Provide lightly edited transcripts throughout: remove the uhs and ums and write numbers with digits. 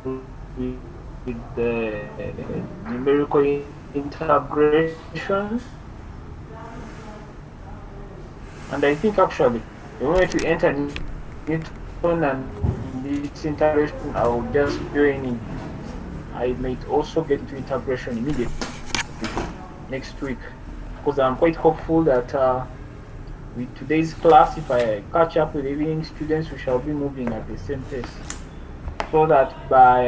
with the numerical integration, and I think actually the moment we enter Newton and this integration, I will just join in. I might also get into integration immediately next week, because I'm quite hopeful that with today's class, if I catch up with evening students, we shall be moving at the same pace, so that by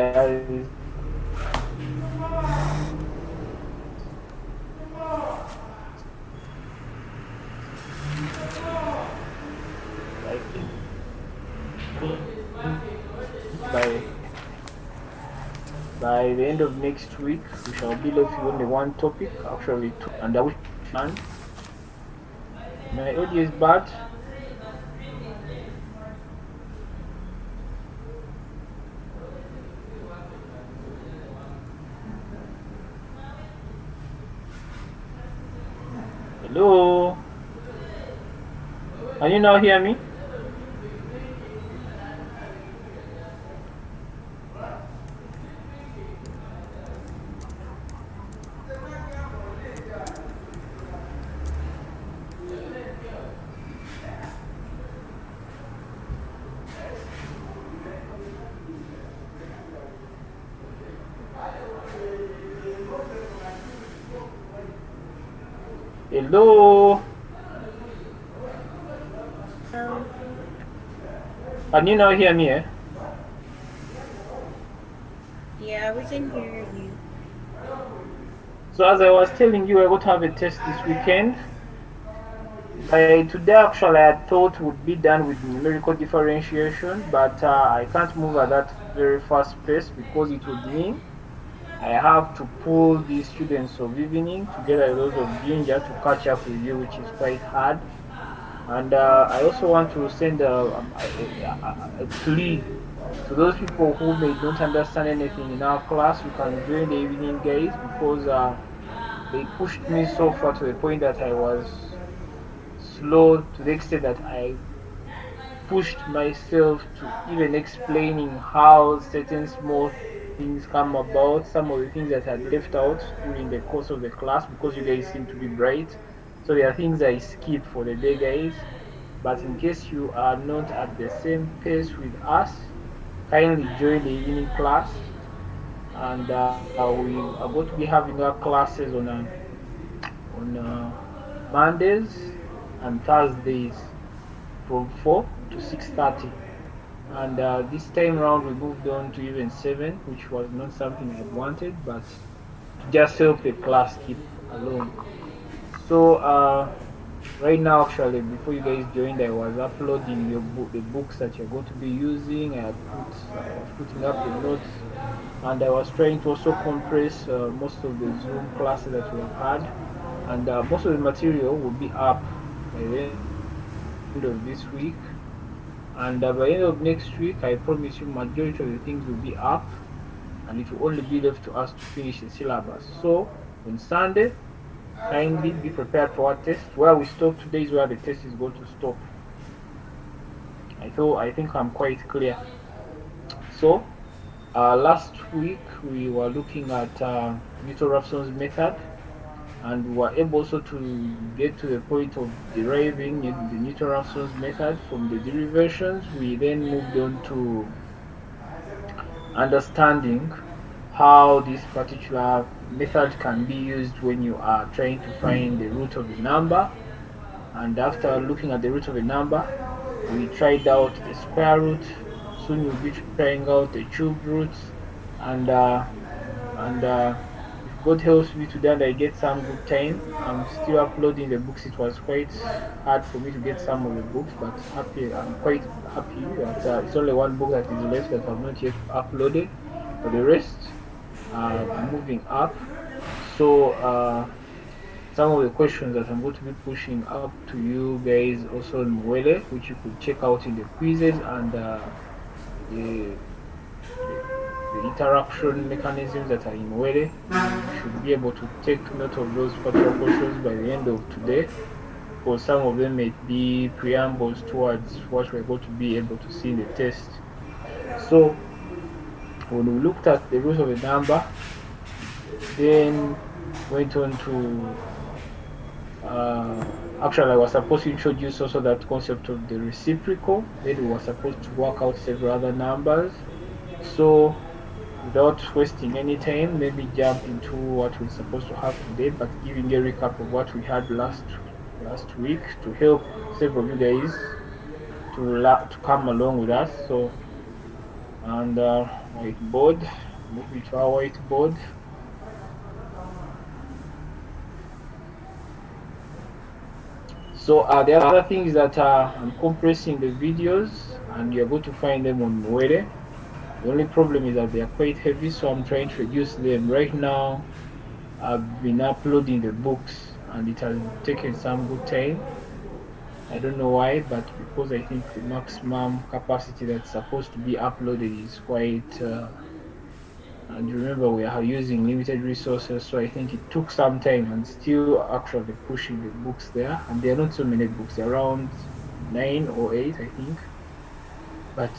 the end of next week, we shall be left with only one topic, actually two, and which one? My audio is bad. Hello, can you now hear me? Hello, Um, can you now hear me? yeah, we can hear you. So as I was telling you, I got to have a test this weekend. By today, actually, I thought would be done with numerical differentiation, but I can't move at that very fast pace because it would mean I have to pull the students of evening together with those of Ginger to catch up with you, which is quite hard. And I also want to send a plea to those people who may not understand anything in our class. You can join the evening guys, because they pushed me so far to the point that I was slow, to the extent that I pushed myself to even explaining how certain small things come about, some of the things that I had left out during the course of the class, because you guys seem to be bright. So there are things I skipped for the day, guys. But in case you are not at the same pace with us, kindly join the evening class. And we are going to be having our classes on Mondays and Thursdays from 4 to 6:30. And this time round we moved on to even 7, which was not something I'd wanted, but to just help the class keep along. So right now, actually, before you guys joined, I was uploading the books that you're going to be using. I was putting up the notes, and I was trying to also compress most of the Zoom classes that we have had, and most of the material will be up by the end of this week. And by the end of next week, I promise you, majority of the things will be up, and it will only be left to us to finish the syllabus. So on Sunday, kindly be prepared for our test. Where we stop today is where the test is going to stop. I think I'm quite clear. So last week we were looking at Newton-Raphson's method, and we were able also to get to the point of deriving the Newton-Raphson's method from the derivations. We then moved on to understanding how this particular method can be used when you are trying to find the root of a number. And after looking at the root of a number, we tried out the square root. Soon we'll be trying out the cube roots, and if God helps me today and I get some good time, I'm still uploading the books. It was quite hard for me to get some of the books, but I'm quite happy that it's only one book that is left that I've not yet uploaded. For the rest, moving up. So some of the questions that I'm going to be pushing up to you guys also in Mwele, which you could check out in the quizzes, and the, the interaction mechanisms that are in Mwele. You should be able to take note of those particular questions by the end of today, because some of them may be preambles towards what we're going to be able to see in the test. So When we looked at the root of a number, then went on to actually I was supposed to introduce also that concept of the reciprocal. Then we were supposed to work out several other numbers. So without wasting any time, let me jump into what we're supposed to have today, but giving a recap of what we had last week to help several of you guys to come along with us. So and whiteboard, moving to our whiteboard. So the other thing is that I'm compressing the videos and you're going to find them on Mwere. The only problem is that they are quite heavy, so I'm trying to reduce them. Right now, I've been uploading the books and it has taken some good time. I don't know why, but because I think the maximum capacity that's supposed to be uploaded is quite, and remember we are using limited resources, so I think it took some time and still actually pushing the books there. And there are not so many books, they're around 9 or 8, I think, but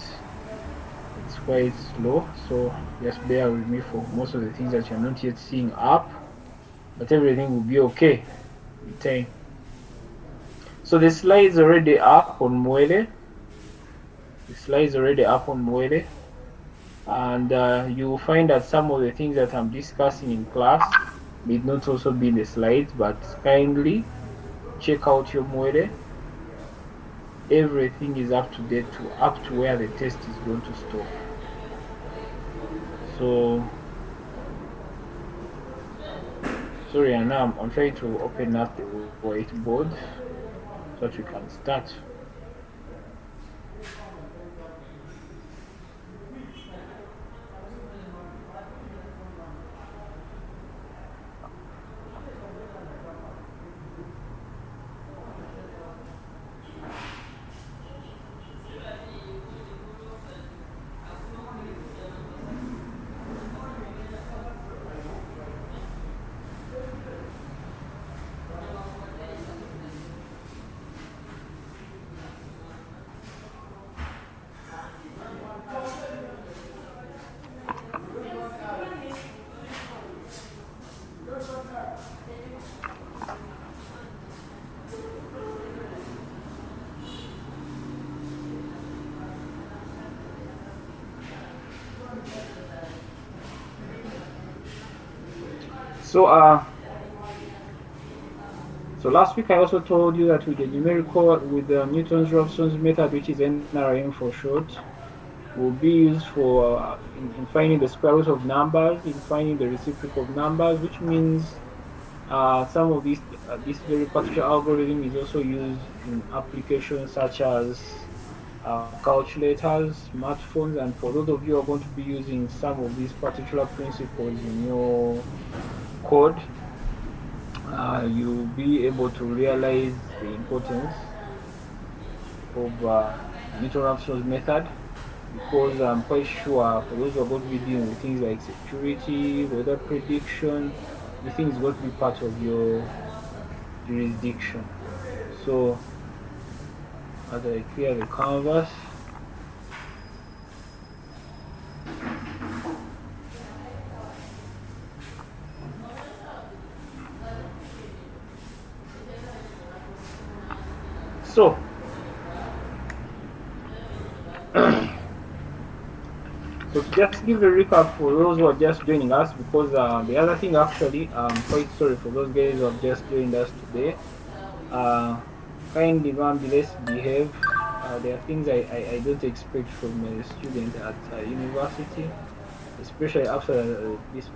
it's quite slow. So just bear with me for most of the things that you're not yet seeing up, but everything will be okay with time. So the slides already up on Mwele. The slides already up on Mwele, and you will find that some of the things that I'm discussing in class may not also be in the slides, but kindly check out your Mwele. Everything is up to date to up to where the test is going to stop. So sorry, and now I'm trying to open up the whiteboard so that we can start. So so last week I also told you that with the numerical, with the Newton's-Raphson's method, which is NRM for short, will be used for in finding the square root of numbers, in finding the reciprocal of numbers, which means some of this very particular algorithm is also used in applications such as calculators, smartphones, and for those of you who are going to be using some of these particular principles in your code, you'll be able to realize the importance of Newton-Raphson's method, because I'm quite sure for those who are going to be dealing with things like security, weather prediction, the thing is going to be part of your jurisdiction. So as I clear the canvas, so so to just give a recap for those who are just joining us, because the other thing actually, I'm quite sorry for those guys who have just joined us today. Uh, Kindly nonetheless behave. There are things I don't expect from a student at university, especially after this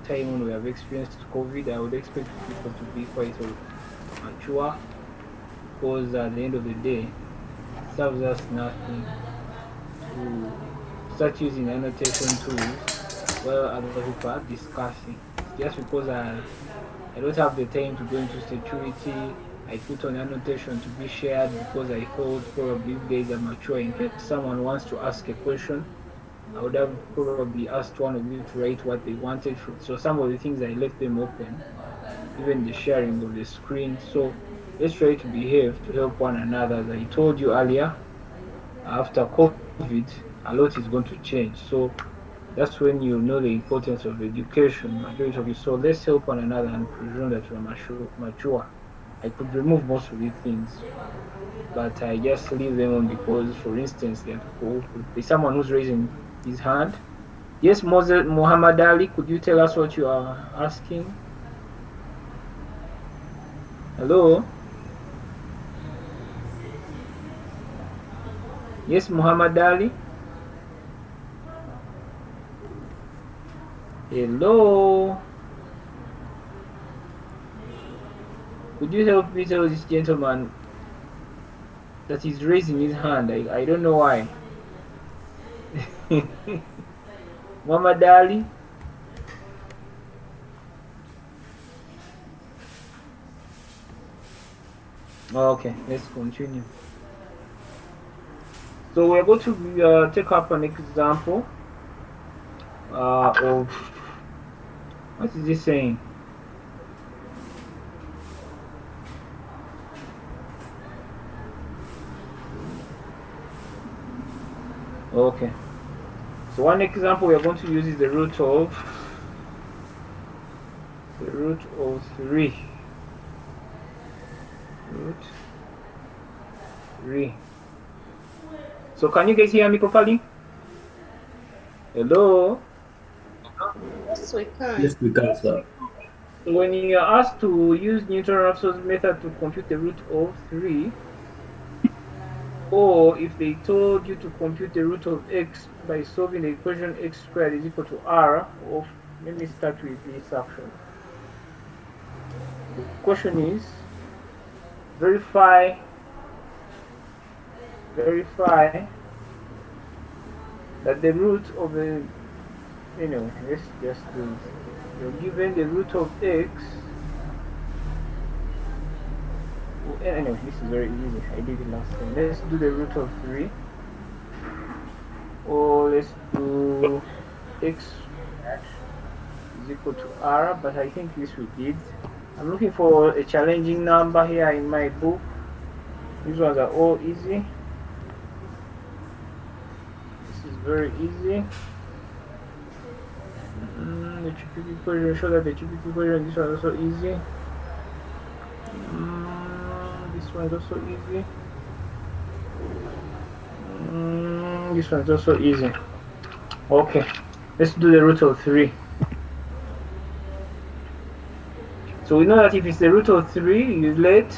time when we have experienced COVID. I would expect people to be quite mature, because at the end of the day, it serves us nothing to start using annotation tools while other people are discussing. It's just because I don't have the time to go into security. I put on annotation to be shared because I thought probably you guys are mature. In case someone wants to ask a question, I would have probably asked one of you to write what they wanted. So some of the things I left them open, even the sharing of the screen. So let's try to behave to help one another. As I told you earlier, after COVID, a lot is going to change. So That's when you know the importance of education, majority of you. So let's help one another and presume that we're mature. I could remove most of these things, but I just leave them on because, for instance, there are people. There's someone who's raising his hand. Yes, Muhammad Ali, could you tell us what you are asking? Hello? Yes, Muhammad Ali? Hello? Could you help me tell this gentleman that he's raising his hand? I don't know why. Muhammad Ali? Okay, let's continue. So we're going to take up an example of what is this saying? Okay. So one example we are going to use is the root of 3. Root 3. So can you guys hear me properly? Hello? Yes, we Yes, can. we can, sir. So when you are asked to use Newton-Raphson's method to compute the root of 3, or if they told you to compute the root of x by solving the equation x squared is equal to r of, let me start with this actually. The question is verify that the root of the, anyway, let's just do this. You're given the root of x. Anyway, this is very easy. I did it last time. Let's do the root of 3. Or let's do x is equal to r, but I think this we did. I'm looking for a challenging number here in my book. These ones are all easy. This is very easy. The cubic equation, show that the cubic equation, this one is also easy. This one is also easy. This one is also easy. Okay, let's do the root of 3. So we know that if it's the root of 3, you let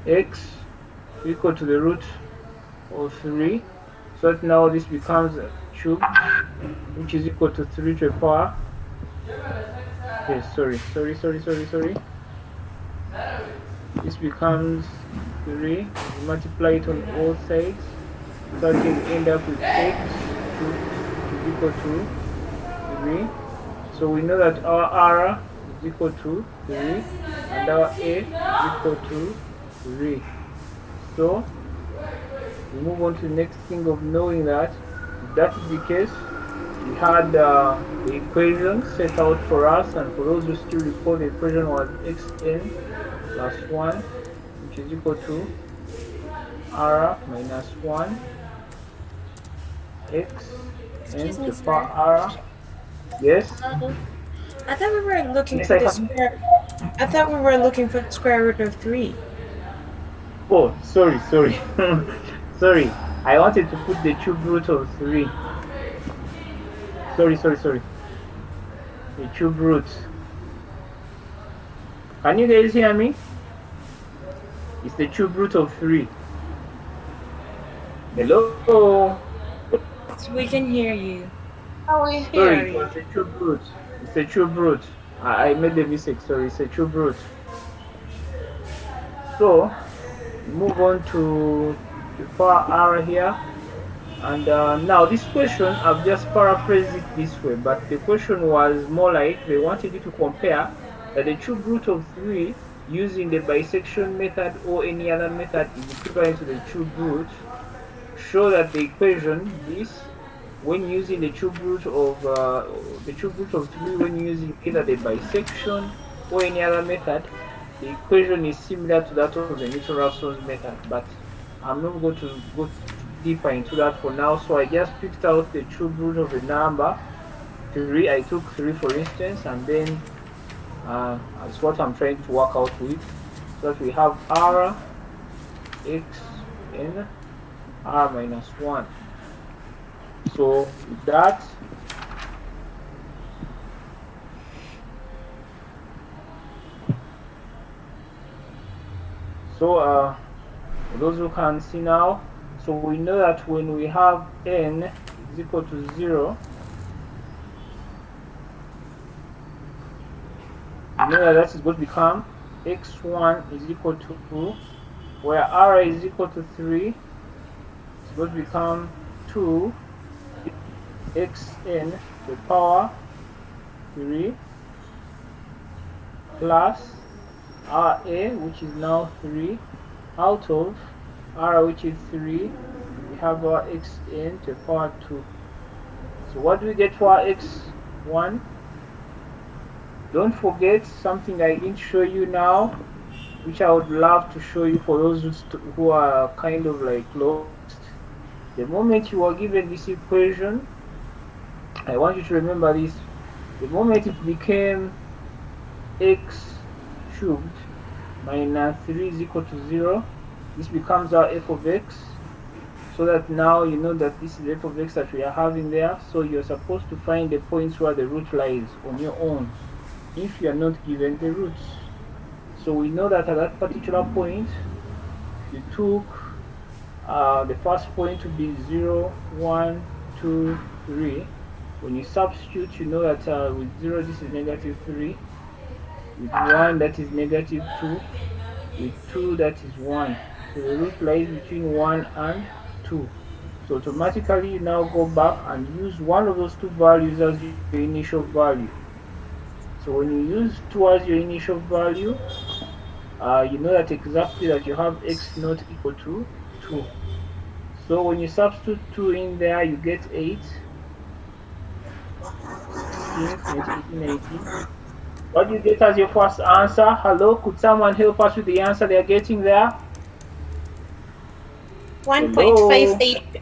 x equal to the root of 3. So that now this becomes a cube, which is equal to 3 to the power. Okay, sorry. This becomes 3. You multiply it on all sides. So that you end up with x cubed, which is equal to 3. So we know that our r is equal to 3 and our a is equal to 3. So we move on to the next thing of knowing that if that is the case, we had the equation set out for us, and for those who still recall, the equation was xn plus 1, which is equal to r minus 1 x Excuse n me, to the power sir. r. Yes? I thought we were looking Yes, for I the can. square. I thought we were looking for the square root of 3. Oh, sorry. Sorry. I wanted to put the cube root of 3. Sorry. The cube root. Can you guys hear me? It's the cube root of 3. Hello? So we can hear you. Oh, we Sorry, hear it you. was the cube root. It's the cube root. I made the mistake. Sorry, it's a cube root. So, move on to the power r here. And now this question, I've just paraphrased it this way, but the question was more like they wanted you to compare that the cube root of 3 using the bisection method or any other method is equivalent to the cube root. Show that the equation, this, when using the cube root of 3, when using either the bisection or any other method, the equation is similar to that of the Newton-Raphson's method, but I'm not going to go deeper into that for now. So I just picked out the cube root of a number 3. I took 3 for instance, and then that's what I'm trying to work out with. So that we have r x n r minus 1. So with that, so for those who can see now, so we know that when we have n is equal to 0, we know that that is going to become x1 is equal to, where r is equal to 3, it's going to become 2 xn to the power 3 plus ra, which is now 3, out of r, which is 3, we have our xn to the power 2. So what do we get for our x1? Don't forget something I didn't show you now, which I would love to show you for those who are kind of like lost. The moment you are given this equation, I want you to remember this. The moment it became x cubed minus 3 is equal to 0, this becomes our f of x. So that now you know that this is f of x that we are having there. So you're supposed to find the points where the root lies on your own, if you are not given the roots. So we know that at that particular point, you took the first point to be 0, 1, 2, 3. When you substitute, you know that with 0 this is negative 3, with 1 that is negative 2, with 2 that is 1. So the root lies between 1 and 2. So automatically you now go back and use one of those two values as your initial value. So when you use 2 as your initial value, you know that exactly that you have x not equal to 2. So when you substitute 2 in there, you get 8, 16, 20, 18, 19. What do you get as your first answer? Hello, could someone help us with the answer they're getting there? Hello? 1.58.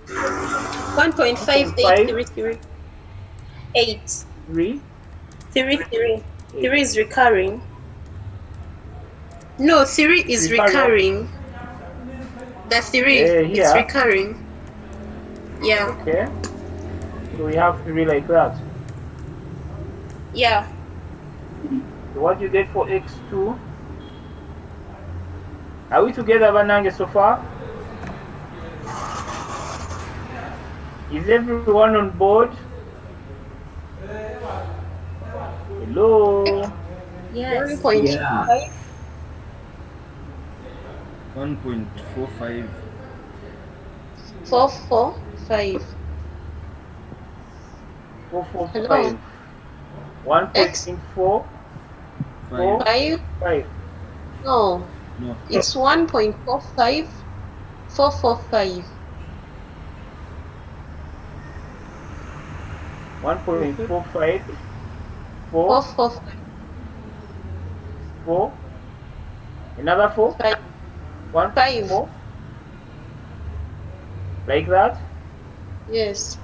1.5, 1.583338. 3, 3 8. is recurring. No, 3 It's is recurring. recurring. The 3, it's Here. recurring. Yeah. Okay. So we have 3 like that. Yeah. So what do you get for x2? Are we together, Banange, so far? Is everyone on board? Hello? Yes. Yeah. 1.5. 1.45. 445. 445. Hello. X 5. 5. 1.445. No, No. it's 1.45. 445. 445. 1.45. 4, 4. Another 4. 5. 1, 5. 4. Like that. Yes.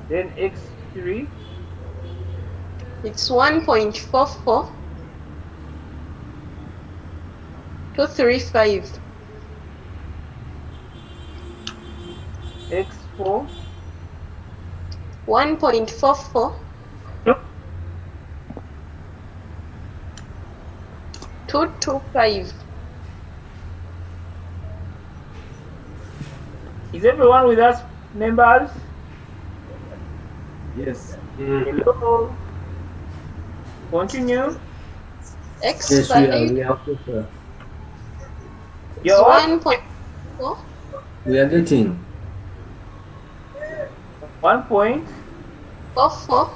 Then x3. It's 1.44. 235. x4. 1.44. 225. Is everyone with us, members? Yes. Hello? Continue. Yes, we are. X5 We are okay, sir. is You're what? 1.4. We are getting. 1 point. 44.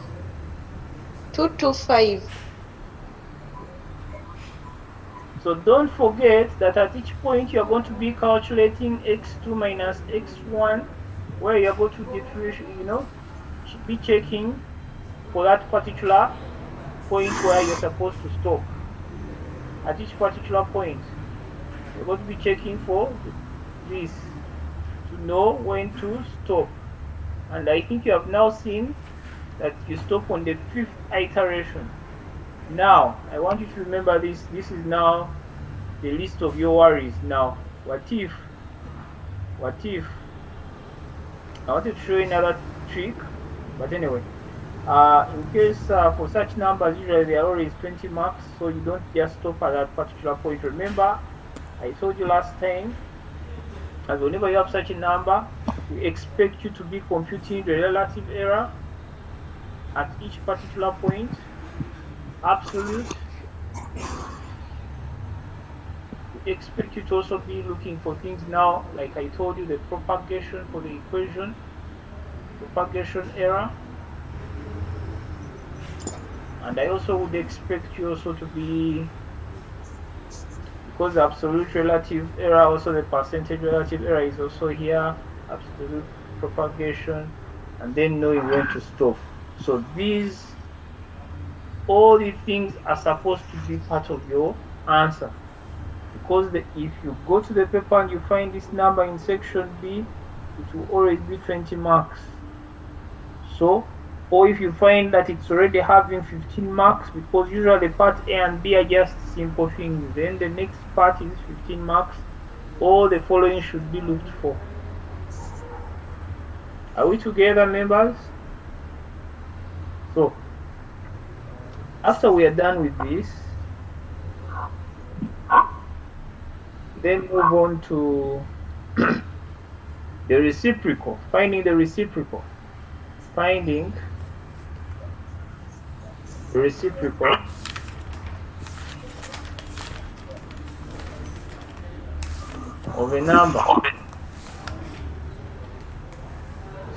225. So don't forget that at each point you're going to be calculating x2 minus x1, where you're going to differentiate, be checking for that particular point where you're supposed to stop. At each particular point, you're going to be checking for this. to know when to stop. And I think you have now seen that you stop on the 5th iteration. Now, I want you to remember this. This is now the list of your worries. Now, what if, I wanted to show you another trick, but anyway, in case for such numbers, usually they are always 20 marks, so you don't just stop at that particular point. Remember, I told you last time, and whenever you have such a number, we expect you to be computing the relative error at each particular point, absolute. We expect you to also be looking for things now, like I told you, the propagation for the equation, propagation error. And I also would expect you also to be, because the absolute relative error, also the percentage relative error is also here, absolute propagation, and then knowing when to stop. So these, all these things are supposed to be part of your answer, because if you go to the paper and you find this number in section B, it will always be 20 marks. So, or if you find that it's already having 15 marks, because usually part A and B are just simple things, then the next part is 15 marks. All the following should be looked for. Are we together, members? So, after we are done with this, then move on to the reciprocal, finding the reciprocal. Finding the reciprocal of a number.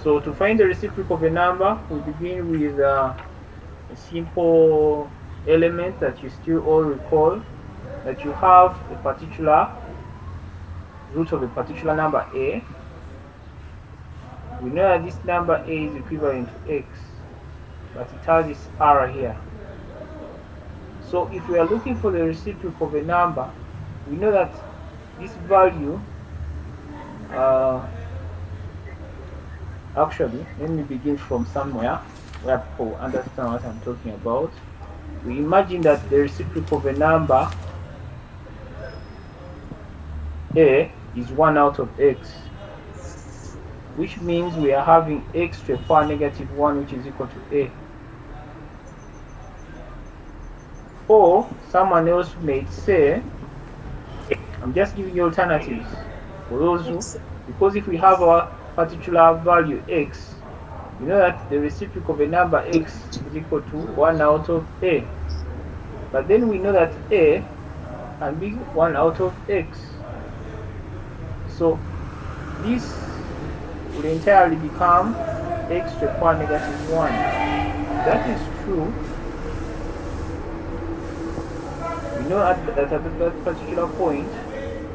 So to find the reciprocal of a number, we begin with a simple element that you still all recall, that you have a particular root of a particular number a. We know that this number a is equivalent to x, but it has this r here. So if we are looking for the reciprocal of a number, we know that this value, actually, let me begin from somewhere where people understand what I'm talking about. We imagine that the reciprocal of a number a is 1 out of x, which means we are having x to the power negative 1, which is equal to a. Or someone else may say, I'm just giving you alternatives for those who, because if we have our particular value x, we know that the reciprocal of a number x is equal to 1 out of a. But then we know that a can be 1 out of x. So this will entirely become x to the power negative 1. That is true. We know that at that particular point,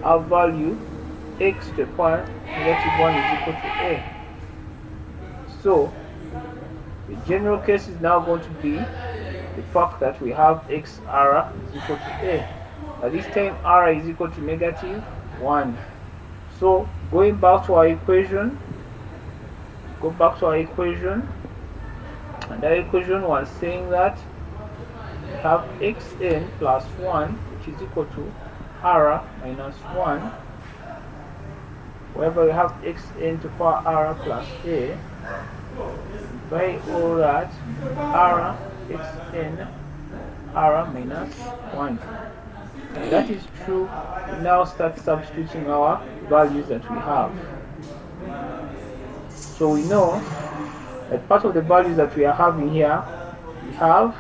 our value x to the power negative 1 is equal to a. So the general case is now going to be the fact that we have xr is equal to a. At this time, r is equal to negative 1. So going back to our equation, go back to our equation, and our equation was saying that we have xn plus 1, which is equal to r minus 1, wherever we have xn to power r plus a, by all that r xn r minus 1. And that is true. We now start substituting our values that we have. So we know that part of the values that we are having here, we have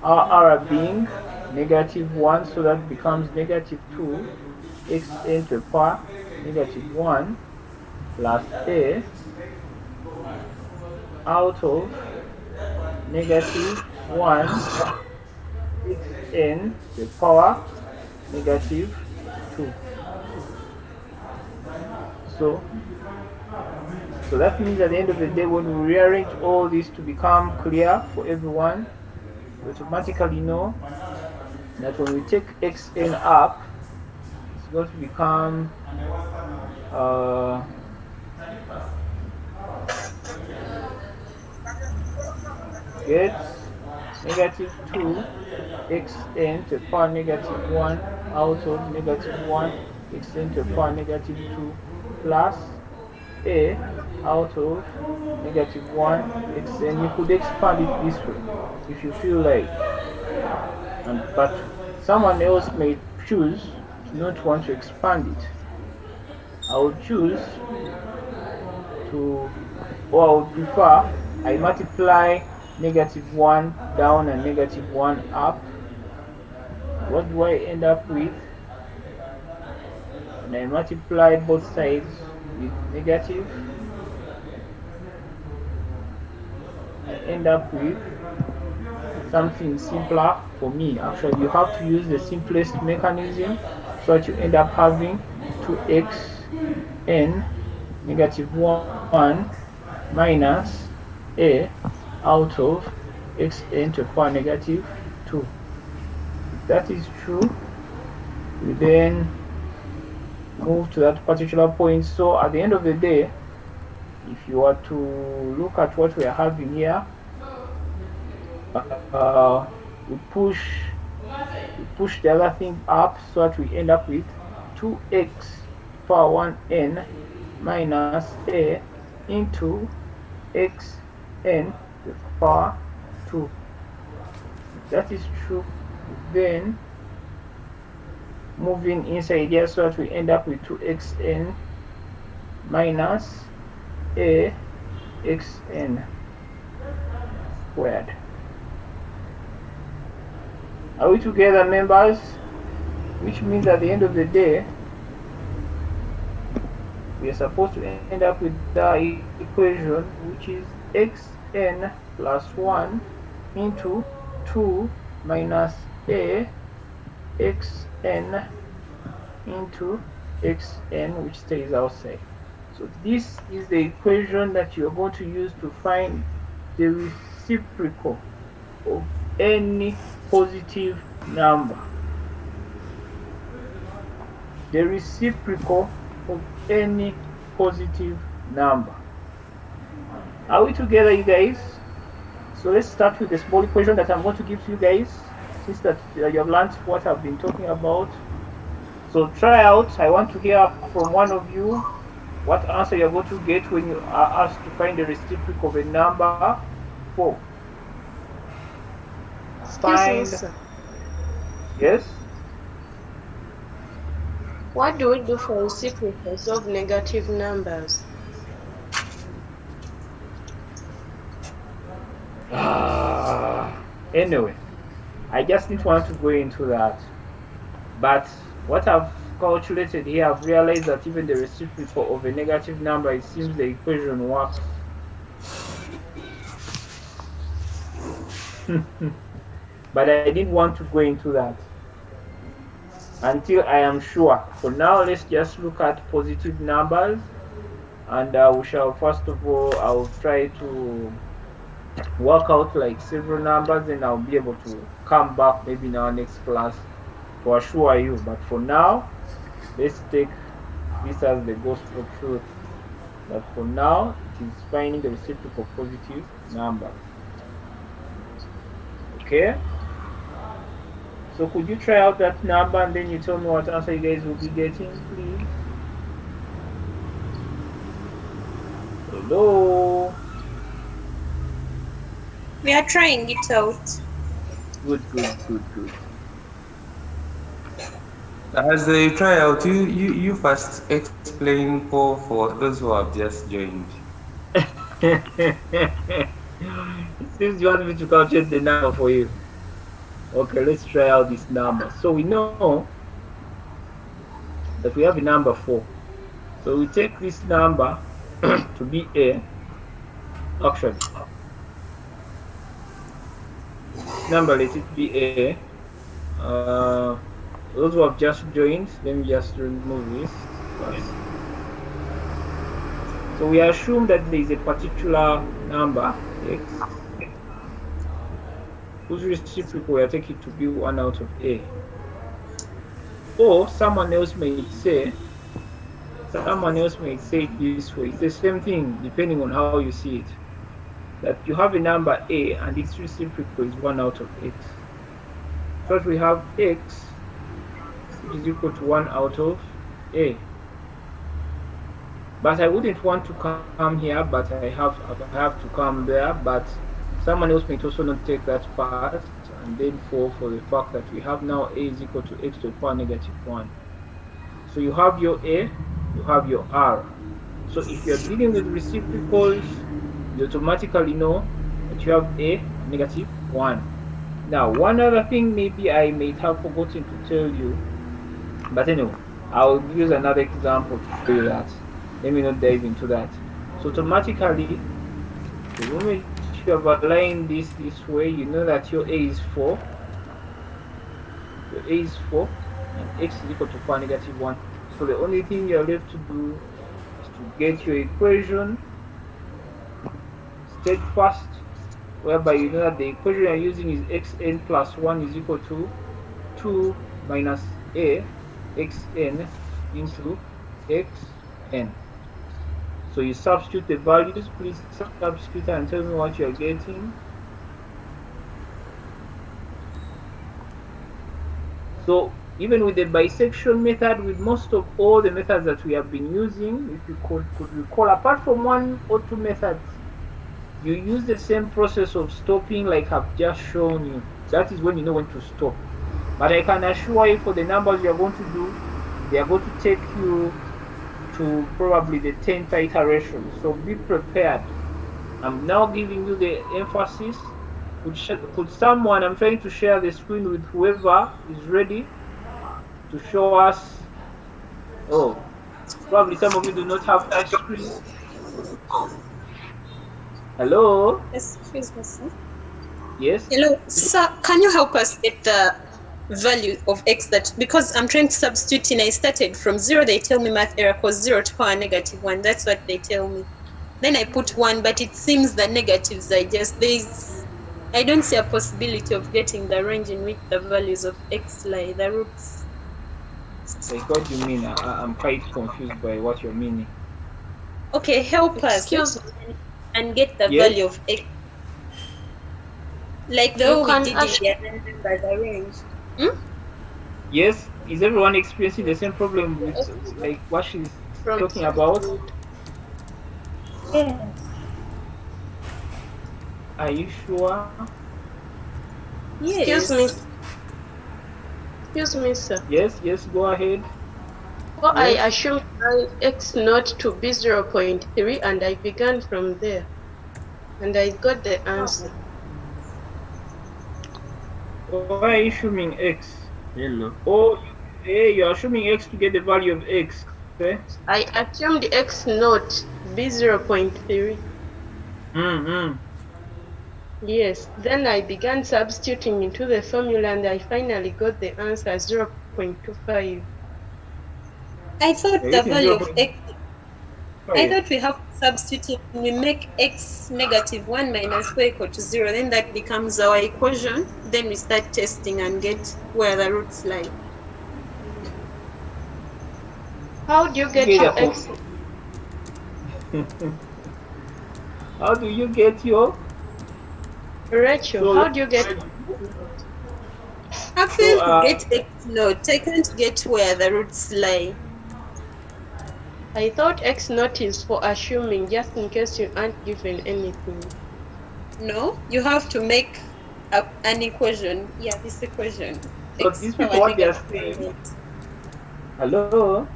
our r being negative 1, so that becomes negative 2 xn to the power negative 1 plus a out of negative 1 xn to the power negative 2. So that means at the end of the day, when we rearrange all this to become clear for everyone, we automatically know that when we take xn up, it's going to become gets negative 2 xn to the power negative 1 out of negative 1 xn to the power negative 2 plus a out of negative 1 xn. You could expand it this way if you feel like, but someone else may choose to not want to expand it. I would choose to, or I would prefer, I multiply negative 1 down and negative 1 up. What do I end up with? When I multiply both sides with negative, I end up with something simpler for me. Actually, you have to use the simplest mechanism so that you end up having 2xn negative 1 minus a out of xn to the power negative 2. If that is true, we then move to that particular point. So at the end of the day, if you are to look at what we are having here, we push the other thing up so that we end up with 2x power 1n minus a into xn to the power 2. If that is true, then moving inside here so that we end up with 2xn minus a xn squared. Are we together, members? Which means at the end of the day, we are supposed to end up with the equation, which is xn plus 1 into 2 minus a xn into xn, which stays outside. So this is the equation that you're going to use to find the reciprocal of any positive number. The reciprocal of any positive number. Are we together, you guys? So let's start with the small equation that I'm going to give to you guys, since that you have learned what I've been talking about. So try out. I want to hear from one of you what answer you're going to get when you are asked to find the reciprocal of a number 4. Excuse me, sir. Yes. What do we do for reciprocals of negative numbers? Anyway, I just didn't want to go into that. But what I've calculated here, I've realized that even the reciprocal of a negative number, it seems the equation works. But I didn't want to go into that until I am sure. For now, let's just look at positive numbers, and we shall first of all, I'll try to work out like several numbers, and I'll be able to come back maybe in our next class to assure you. But for now, let's take this as the gospel truth, that for now it is finding the reciprocal of positive numbers. Okay, so could you try out that number and then you tell me what answer you guys will be getting, please? Hello. We are trying it out. Good. As they try out, you first explain for those who have just joined. It seems you want me to calculate the number for you. Okay, let's try out this number. So we know that we have a number 4. So we take this number to be a, actually, number, let it be a. Those who have just joined, let me just remove this first. So we assume that there is a particular number x whose reciprocal we are taking to be 1 out of a. Or someone else may say it this way. It's the same thing depending on how you see it. that you have a number a and its reciprocal is 1 out of x. So we have x which is equal to 1 out of a. But I wouldn't want to come here, but I have to come there. But someone else might also not take that part and then fall for the fact that we have now a is equal to x to the power negative 1. So you have your a, you have your r. So if you're dealing with reciprocals, you automatically know that you have a and negative 1. Now, one other thing maybe I may have forgotten to tell you, but anyway, I'll use another example to show you that. Let me not dive into that. So automatically, the moment you have aligned this way, you know that your a is 4, your a is 4, and x is equal to 4 negative 1. So the only thing you're left to do is to get your equation steadfast, whereby you know that the equation you're using is xn plus 1 is equal to 2 minus a xn into xn. So you substitute the values, please substitute and tell me what you're getting. So even with the bisection method, with most of all the methods that we have been using, if you could recall, apart from 1 or 2 methods, you use the same process of stopping like I've just shown you. That is when you know when to stop. But I can assure you for the numbers you're going to do, they are going to take you to probably the 10th iteration. So be prepared. I'm now giving you the emphasis. Could someone, I'm trying to share the screen with whoever is ready to show us. Oh, probably some of you do not have touch screen. Hello? Excuse me, sir. Yes? Hello, sir. Can you help us get the value of x that, because I'm trying to substitute in, I started from 0, they tell me math error cause 0 to power negative 1. That's what they tell me. Then I put 1, but it seems the negatives are just, I don't see a possibility of getting the range in which the values of x lie, the roots. Like, what do you mean? I'm quite confused by what you're meaning. Okay, help us Excuse and get the Yes? value of x. Like the you way we can did in actually the other number, the range. Yes? Is everyone experiencing the same problem with like what she's from talking about? Yes. Are you sure? excuse me Yes. sir. Yes, go ahead. So I Yes. assumed x naught to be 0.3 and I began from there and I got the answer. Why are you assuming X? Hello. Oh, you're assuming X to get the value of X. Eh? I assumed x naught be 0.3. Mm-hmm. Yes, then I began substituting into the formula and I finally got the answer 0.25. I thought You're the getting value of x, 0.5. I thought we have to substitute, we make x negative 1 minus 4 equal to 0. Then that becomes our equation. Then we start testing and get where the roots lie. How do you You get get your a x? How do you get your? Rachel, So, how do you get I so failed to get x naught. I can't get where the roots lie. I thought X naught is for assuming just in case you aren't given anything. No, you have to make an equation. Yeah, this equation. so X these people, power what they are negative saying. 1. Hello.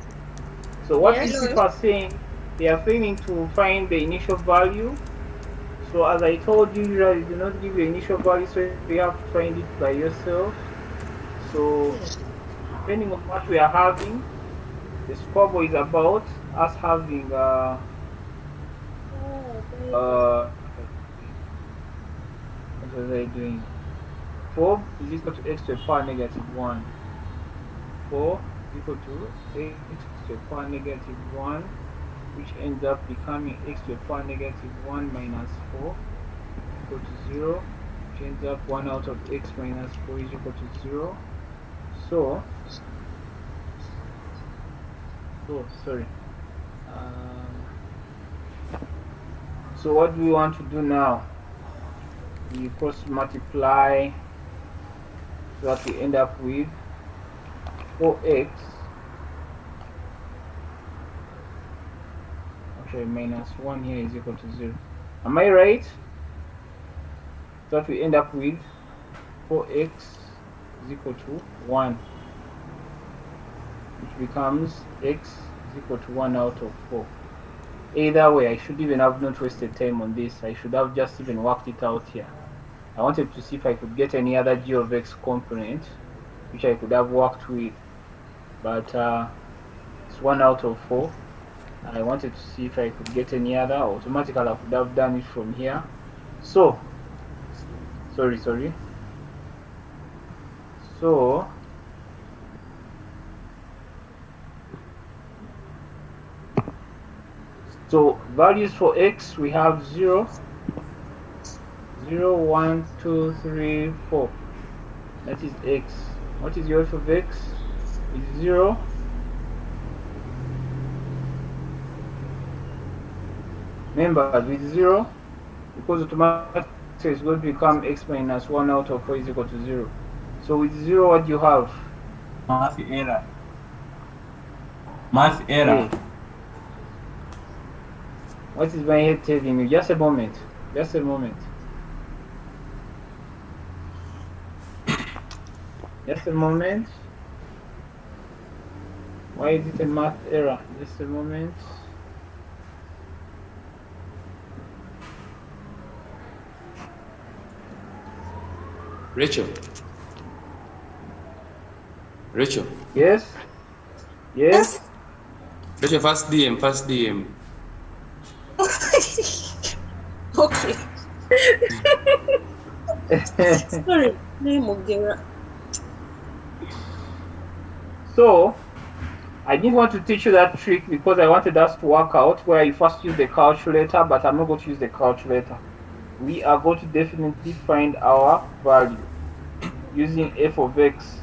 So what these Yes? people Hello. are saying, they are failing to find the initial value. So as I told you, usually do not give you initial value, so you have to find it by yourself. So Yes. depending on what we are having, the scoreboard is about us having what was I doing? 4 is equal to x to the power negative 1. 4 is equal to x to the power negative 1, which ends up becoming x to the power negative 1 minus 4 equal to 0, which ends up 1 out of x minus 4 is equal to 0. So, oh, sorry. Um, so what do we want to do now? we cross multiply so that we end up with 4x, actually minus 1 here is equal to 0. Am I right? So that we end up with 4x is equal to 1, which becomes x is equal to 1 out of 4. Either way, I should even have not wasted time on this. I should have just even worked it out here. I wanted to see if I could get any other g of x component which I could have worked with, but it's 1 out of 4. I wanted to see if I could get any other. Automatically I could have done it from here. So sorry. So values for x, we have 0, 0, 1, 2, 3, 4. That is x. What is your f of x? Is 0. Remember, with 0, because automatically it's going to become x minus 1 out of 4 is equal to 0. So with 0, what do you have? Math error. Math error. A. What is my head telling me? Just a moment. Just a moment. Just a moment. Why is it a math error? Just a moment. Rachel. Yes? Yes? Rachel, first DM. Okay. Sorry, Mugera. So, I didn't want to teach you that trick because I wanted us to work out where you first use the calculator, but I'm not going to use the calculator. We are going to definitely find our value using f of x.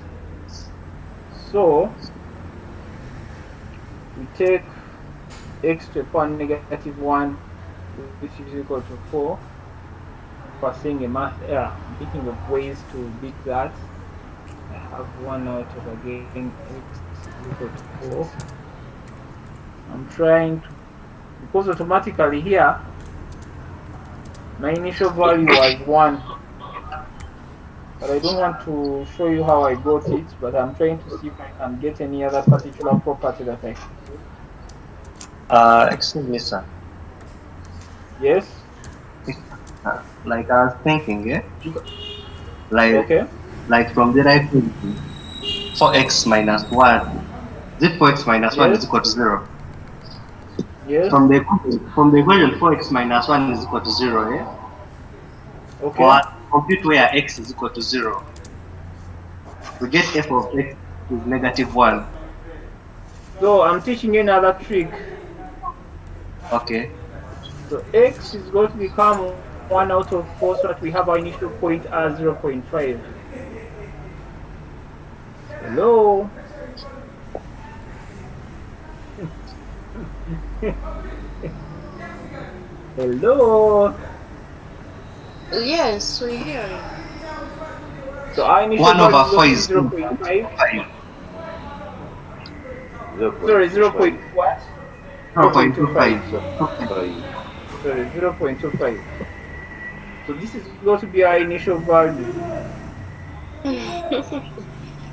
So, we take x to the power negative 1, which is equal to 4, for saying a math error. I'm thinking of ways to beat that. I have 1 out of again x is equal to 4. I'm trying to, because automatically here, my initial value was 1. But I don't want to show you how I got it, but I'm trying to see if I can get any other particular property that I can. Excuse me, sir. Yes? Like I was thinking, yeah? Okay. Like from there I think 4x minus 1. Is it 4x minus 1 is equal to 0? Yes. From the equation 4x minus 1 is equal to 0, yeah? Okay. Or compute where x is equal to 0. We get f of x is negative 1. So I'm teaching you another trick. Okay. So x is going to become 1 out of 4 so that we have our initial point as 0.5. Hello? Hello? Yes, we hear you. So our initial 1 over value 4 is is 0.5. 0.5. Sorry, 0. What? 0.25. Sorry, 0.25. So this is going to be our initial value.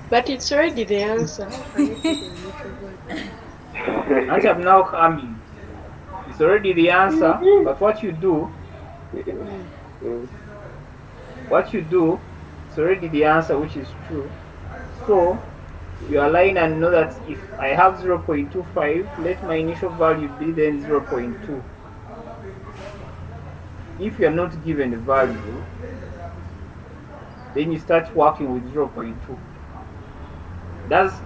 But it's already the answer. And I'm now coming. It's already the answer, but what you do, it's already the answer, which is true. So you align and know that if I have 0.25, let my initial value be then 0.2. If you are not given the value, then you start working with 0.2. That's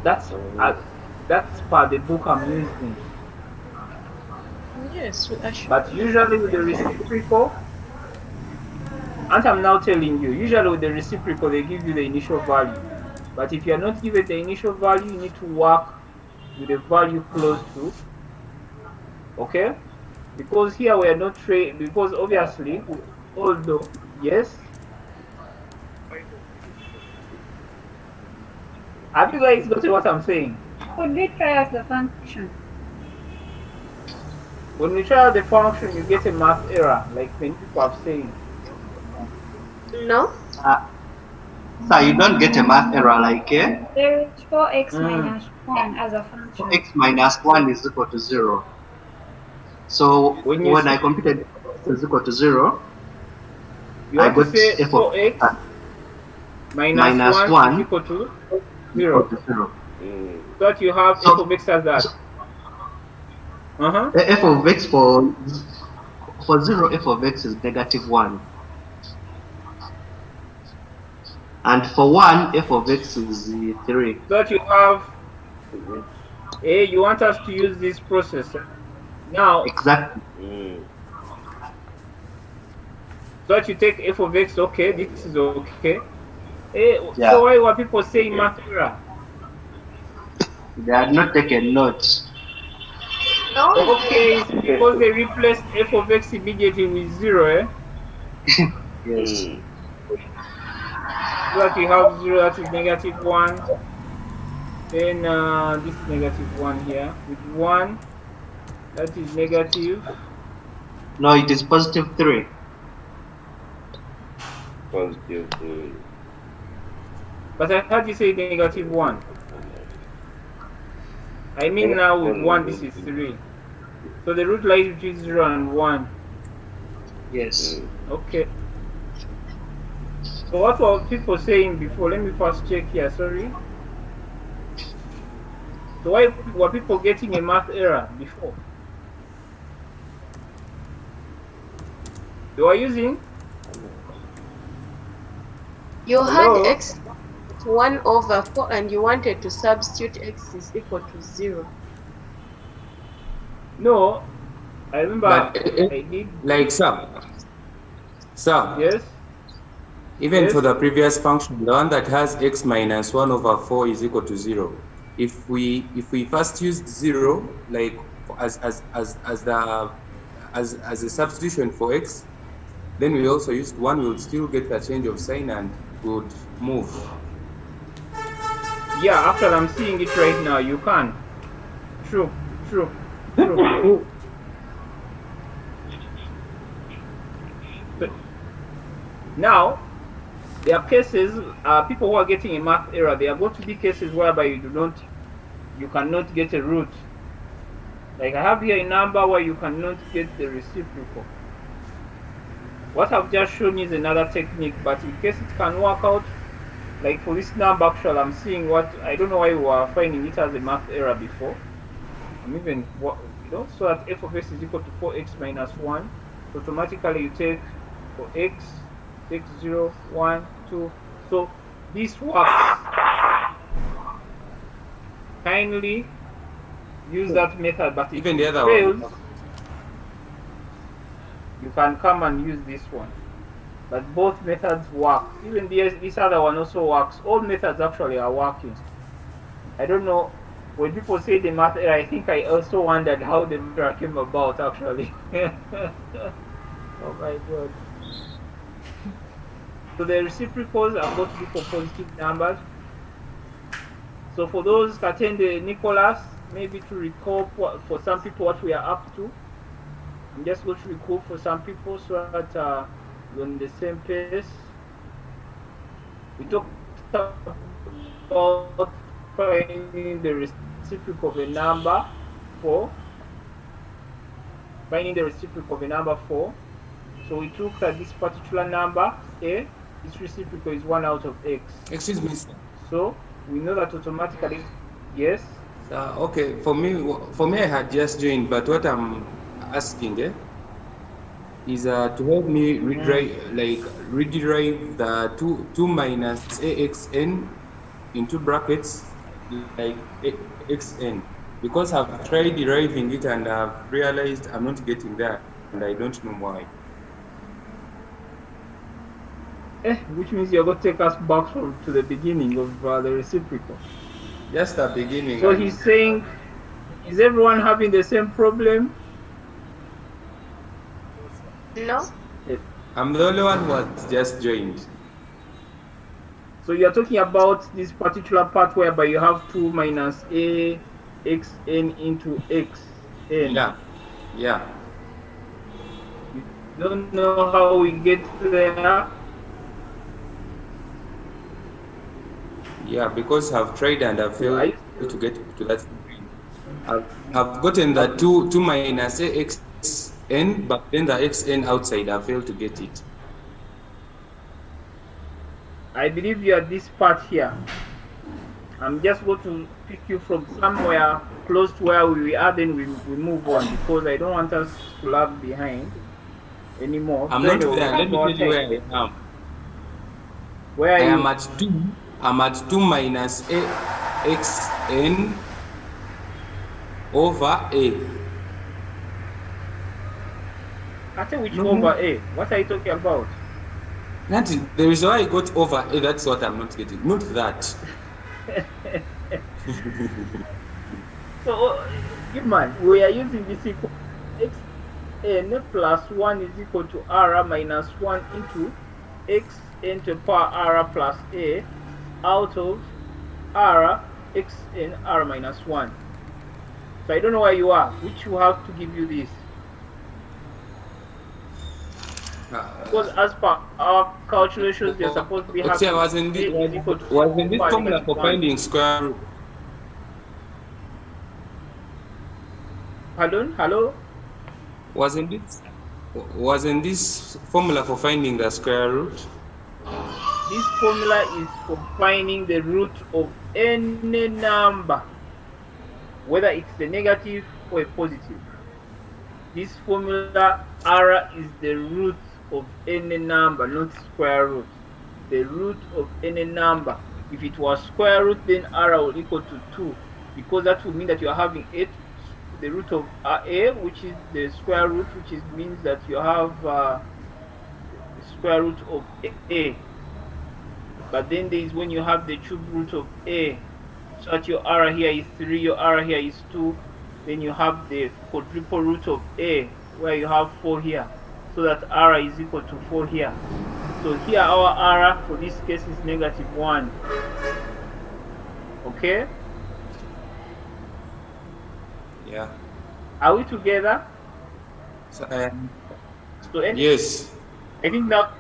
part the book I'm using. Yes, but usually with the reciprocal, and I'm now telling you, usually with the reciprocal they give you the initial value. But if you are not given the initial value, you need to work with a value close to. Okay? Because here we are not because obviously, although yes, Have you guys got what I'm saying? Could we try as the function? When we try out the function, you get a math error, like many people have said. No. So you don't get a math error like There is 4x minus 1 as a function. 4x minus 1 is equal to 0. So when I computed x is equal to 0, you I want to got say f of 4x minus 1 is equal to 0. equal to 0. So that you have f of x as that. F of x for 0, f of x is negative 1. And for 1, f of x is 3. So that you have you want us to use this process now. Exactly. So that you take f of x, okay, this is okay. Yeah. So why were people saying math error? They are not taken notes. Okay, it's because they replaced f of x immediately with 0, eh? Yes. So that you have 0, that is negative 1. Then this is negative 1 here. With 1, that is negative. No, it is positive 3. Positive 3. But I heard you say negative 1. I mean now with 1, this is 3. So the root lies between 0 and 1. Yes. Okay. So what were people saying before? Let me first check here, sorry. So why were people getting a math error before? They were using? You Hello? had x 1 over 4 and you wanted to substitute x is equal to 0. No, I remember But I did. like sir. Yes. Even Yes. for the previous function, the one that has x minus 1 over 4 is equal to 0. If we first used 0 like as a substitution for x, then we also used 1, we would still get a change of sign and would move. Yeah, after I'm seeing it right now, you can. True. But now, there are cases, people who are getting a math error, there are going to be cases whereby you cannot get a root. Like I have here a number where you cannot get the reciprocal. What I've just shown you is another technique, but in case it can work out, like for this number actually, I'm seeing what, I don't know why we were finding it as a math error before. I'm even, so that f of x is equal to 4x minus 1. So automatically you take for x, take 0, 1, 2. So this works. Kindly use that method, but if Even the it other fails, one. you can come and use this one. But both methods work. Even this other one also works. All methods actually are working. I don't know, when people say the math error, I think I also wondered how the error came about actually. Oh my god. So the reciprocals are going to be for positive numbers. So for those that attend the Nicholas, maybe to recall for some people what we are up to. I'm just going to recall for some people so that we're on the same pace. We talked about finding the reciprocal of a number 4. Finding the reciprocal of a number 4. So we took that this particular number, a, its reciprocal is 1 out of x. Excuse me, sir. So we know that automatically, yes? Okay, for me I had just joined, but what I'm asking is to help me rederive the 2 minus axn into brackets like xn, because I've tried deriving it and I've realized I'm not getting there and I don't know why. Which means you're going to take us back to the beginning of the reciprocal. Just the beginning. So he's saying, is everyone having the same problem? No. I'm the only one who has just joined. So you're talking about this particular part whereby you have 2 minus a xn into xn. Yeah. You don't know how we get there? Yeah, because I've tried and I've So failed to get to that screen. I've gotten that 2 minus axn, but then the xn outside, I failed to get it. I believe you are this part here. I'm just going to pick you from somewhere close to where we are, then we move on, because I don't want us to lag behind anymore. I'm So not anyway, there. we Let have me our tell you where time. I am. Where are I am you? at 2. I'm at 2 minus xn over a. I say which No, over a? What are you talking about? Nothing. There is why I got over a. That's what I'm not getting. Not that. So, man, we are using this equal xn plus 1 is equal to r minus 1 into xn to the power r plus a out of r xn r minus 1. So I don't know where you are, which will have to give you this. Because as per our calculations, they're supposed to be Okay, having a is equal to was in this power formula negative for 1. finding square root. Pardon? Hello? Wasn't this formula for finding the square root? This formula is for finding the root of any number, whether it's a negative or a positive. This formula, r is the root of any number, not square root. The root of any number. If it was square root, then r will equal to 2, because that would mean that you are having the root of a, which is the square root, which means that you have the square root of a. But then there is when you have the cube root of a, so that your r here is 3, your r here is 2. Then you have the quadruple root of a, where you have 4 here, so that r is equal to 4 here. So here our r for this case is negative 1. Okay? Yeah. Are we together? So, Yes. I think now,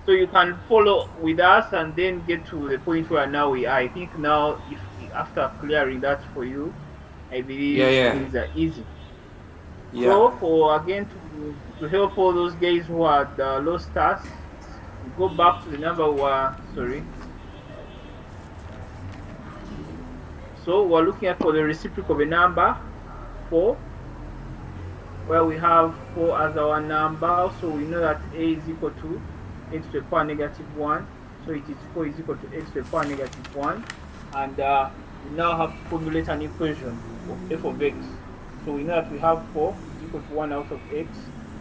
so you can follow with us and then get to the point where now we are. I think now, if after clearing that for you, I believe things are easy. So for again to help all those guys who had lost us, we go back to the number sorry. So we're looking at for the reciprocal of a number 4, where we have 4 as our number. So we know that a is equal to x to the power negative 1. So it is 4 is equal to x to the power negative 1. And we now have to formulate an equation of f of x. So we know that we have 4 is equal to 1 out of x.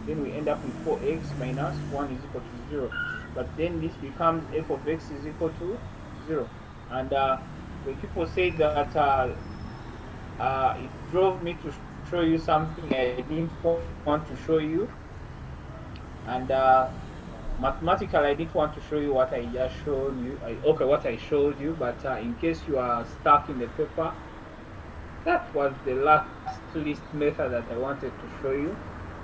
Then we end up with 4x minus 1 is equal to 0. But then this becomes f of x is equal to 0. And when people say that it drove me to show you something I didn't want to show you. And mathematically, I didn't want to show you what I just showed you. What I showed you, but in case you are stuck in the paper, that was the last list method that I wanted to show you,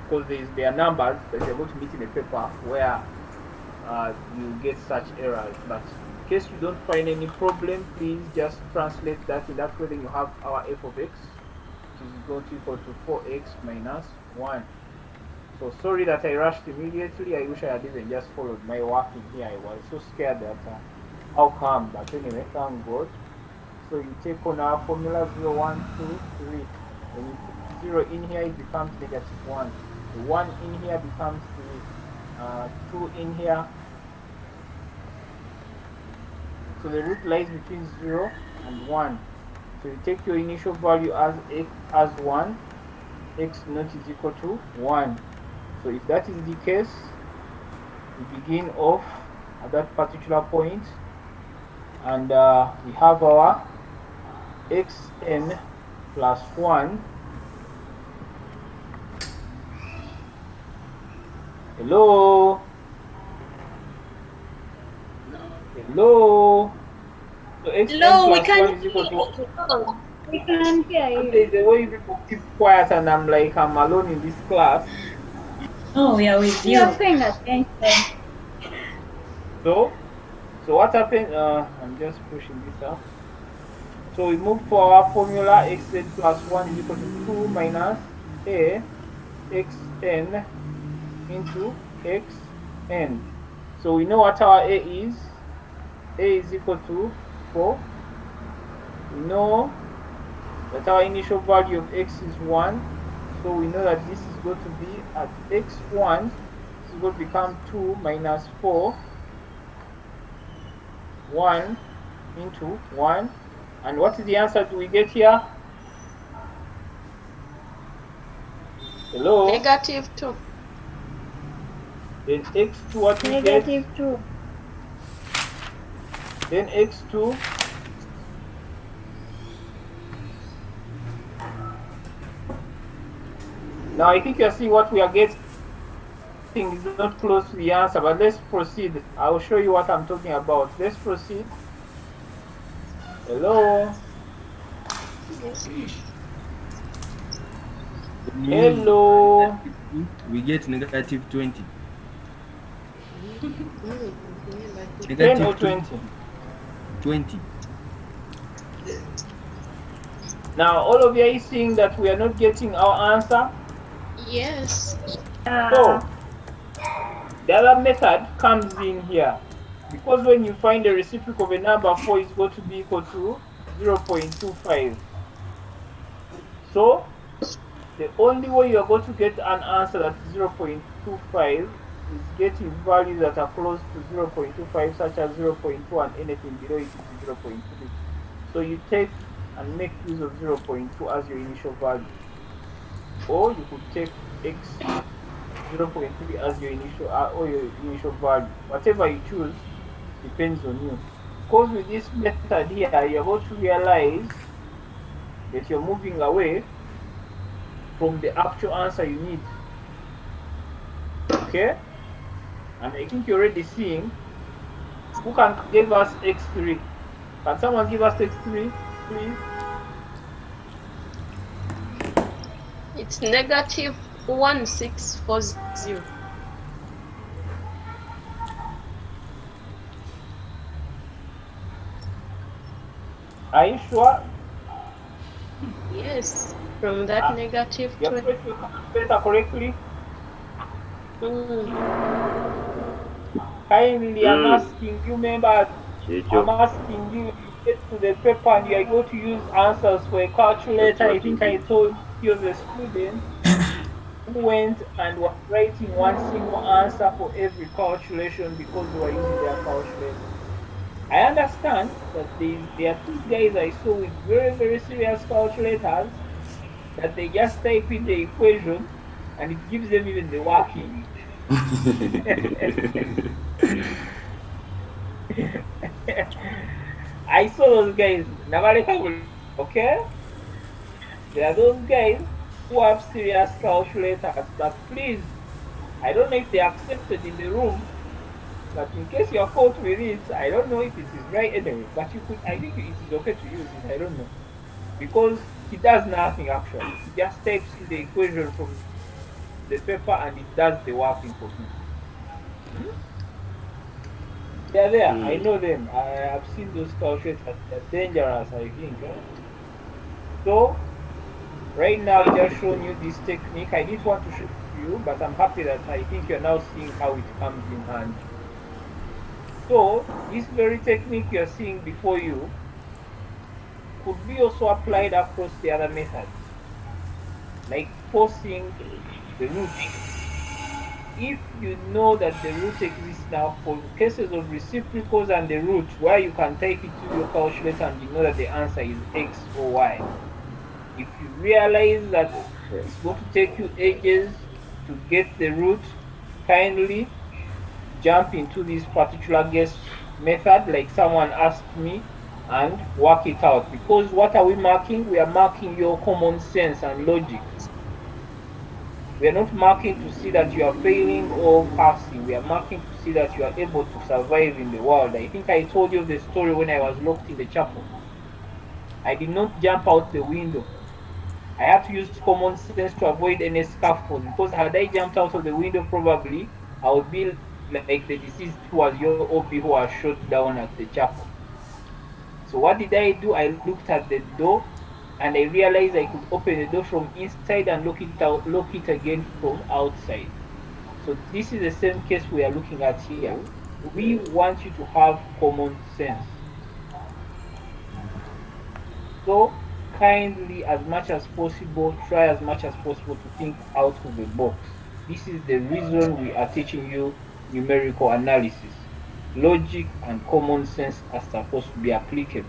because there are numbers that you're going to meet in the paper where you get such errors. But in case you don't find any problem, please just translate that in that way. Then you have our f of x, which is going to equal to 4x minus 1. So sorry that I rushed immediately. I wish I had even just followed my work in here. I was so scared that how come, but anyway, thank God. So you take on our formula 0, 1, 2, 3. When you put 0 in here, it becomes negative 1. The 1 in here becomes 3. 2 in here. So the root lies between 0 and 1. So you take your initial value as 1. X naught is equal to 1. So if that is the case, we begin off at that particular point, and we have our xn plus 1. Hello? Hello? So xn Hello, we plus can 1 is equal to... We can't hear you. There's a way people keep quiet and I'm like, I'm alone in this class. Oh, we are with We are you. paying attention. So what happened? I'm just pushing this out. So we move for our formula. Xn plus 1 is equal to 2 minus a xn into xn. So we know what our a is. A is equal to 4. We know that our initial value of x is 1. So we know that this is going to be at x1. This is going to become 2 minus 4. 1 into 1. And what is the answer do we get here? Hello? -2. Then x2 what we get? -2. Then x2. Now I think you see what we are getting is not close to the answer, but let's proceed. I will show you what I'm talking about. Let's proceed. Hello? Hello? We get negative 20. 10 or 20? 20. Now all of you are seeing that we are not getting our answer. Yes. So the other method comes in here, because when you find the reciprocal of a number 4 is going to be equal to 0.25. So the only way you are going to get an answer that's 0.25 is getting values that are close to 0.25, such as 0.2, and anything below it is 0.3. So you take and make use of 0.2 as your initial value, or you could take x 0.3 as your initial or your initial value. Whatever you choose depends on you. Because with this method here, you're going to realize that you're moving away from the actual answer you need. Okay? And I think you're already seeing. Who can give us x3? Can someone give us x3, please? It's -1640. Are you sure? Yes, from that negative You 20. pressed your calculator correctly? Kindly, I'm asking you, members. I'm asking you, you get to the paper and you are going to use answers for a calculator. I think I told you the student who went and was writing one single answer for every calculation because they were using their calculator. I understand that there are two guys I saw with very, very serious calculators that they just type in the equation and it gives them even the working. I saw those guys. Okay? There are those guys who have serious calculators, but please, I don't know if they are accepted in the room, but in case you're caught with it, I don't know if it is right anyway, but you could, I think it is okay to use it, I don't know. Because he does nothing actually. He just types in the equation from the paper and it does the working for him. They're there. I know them. I have seen those calculators. They're dangerous, I think. So, right now, I've just shown you this technique. I didn't want to show it to you, but I'm happy that I think you're now seeing how it comes in handy. So, this very technique you're seeing before you could be also applied across the other methods, like forcing the root. If you know that the root exists now, for cases of reciprocals and the root, where you can type it to your calculator and you know that the answer is x or y. If you realize that it's going to take you ages to get the root, kindly jump into this particular guess method like someone asked me and work it out. Because what are we marking? We are marking your common sense and logic. We are not marking to see that you are failing or passing. We are marking to see that you are able to survive in the world. I think I told you the story when I was locked in the chapel. I did not jump out the window. I had to use common sense to avoid any scaffolds because had I jumped out of the window, probably I would be like the deceased who was your OB who was shot down at the chapel. So what did I do? I looked at the door and I realized I could open the door from inside and lock it again from outside. So this is the same case we are looking at here. We want you to have common sense. So kindly, as much as possible, try as much as possible to think out of the box. This is the reason we are teaching you numerical analysis. Logic and common sense are supposed to be applicable.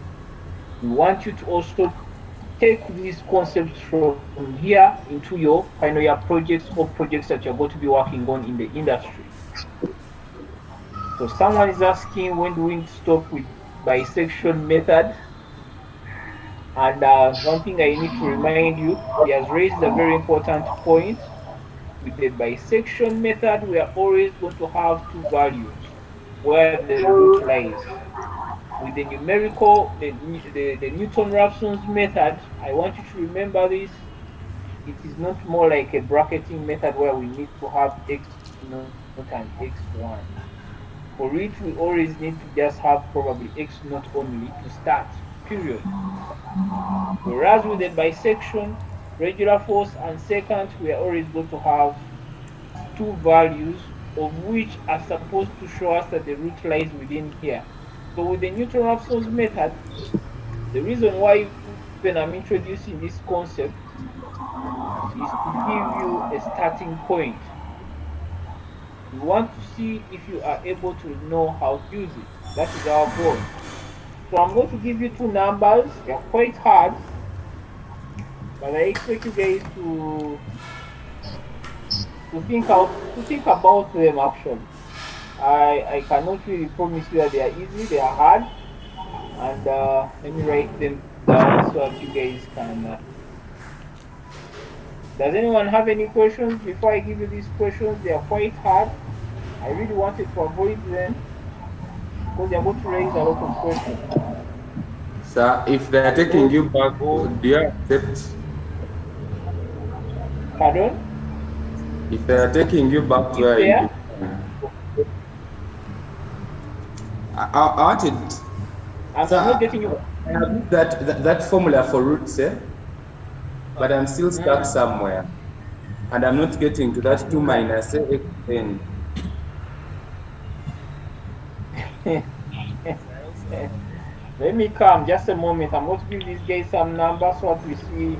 We want you to also take these concepts from here into your final year projects or projects that you're going to be working on in the industry. So someone is asking when do we stop with bisection method? And one thing I need to remind you, he has raised a very important point. With the bisection method, we are always going to have two values where the root lies. With the numerical, the Newton-Raphson's method, I want you to remember this. It is not more like a bracketing method where we need to have x naught and x1. For it, we always need to just have probably x naught only to start, period. Whereas with the bisection, regular force and secant, we are always going to have two values of which are supposed to show us that the root lies within here. So with the Newton-Raphson's method, the reason why even I'm introducing this concept is to give you a starting point. We want to see if you are able to know how to use it. That is our goal. So I'm going to give you two numbers. They are quite hard, but I expect you guys to think about them actually. I cannot really promise you that they are easy. They are hard, and let me write them down so that you guys can. Does anyone have any questions before I give you these questions? They are quite hard. I really wanted to avoid them because they are going to raise a lot of questions. Sir, if they are And taking those, you back, oh, do you accept? pardon? If they are taking you back to If where they you are, began, I wanted, I'm not sir, getting you. I have used that formula for roots, but I'm still stuck Mm. somewhere, and I'm not getting to that 2 minus xn. Let me come just a moment. I'm going to give these guys some numbers so that we see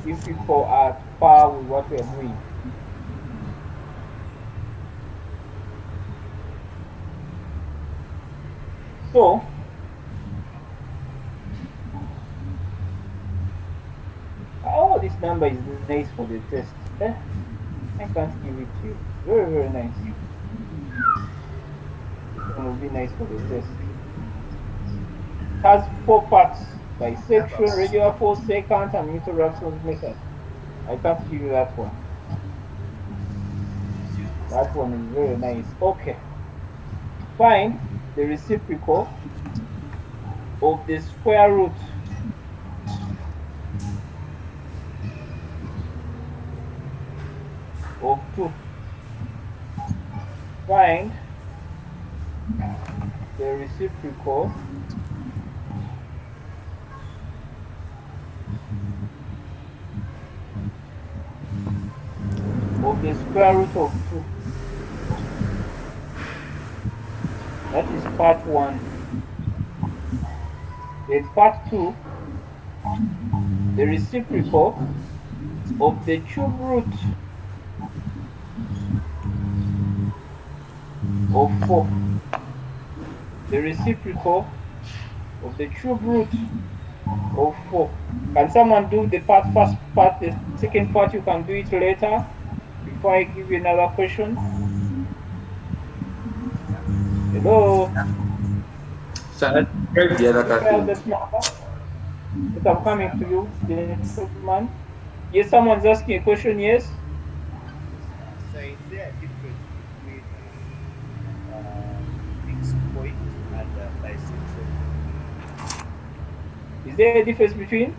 if people are at par with what we are doing. So, oh, this number is nice for the test. I can't give it to you. Very, very nice. This one will be nice for the test. It has four parts: bisection, regular force, secant, and Newton-Raphson's method. I can't give you that one. That one is very nice. Okay. Find the reciprocal of the square root of 2. Find the reciprocal of the square root of 2. That is part 1. Then part 2, the reciprocal of the cube root of 4. The reciprocal of the cube root of 4. Can someone do the first part? The second part you can do it later before I give you another question. Hello? So I tried the other Can you spell question. that number? Yes, I'm coming to you, gentlemen. Yes, someone's asking a question, yes? is there a difference between fixed point and bisection? Is there a difference between?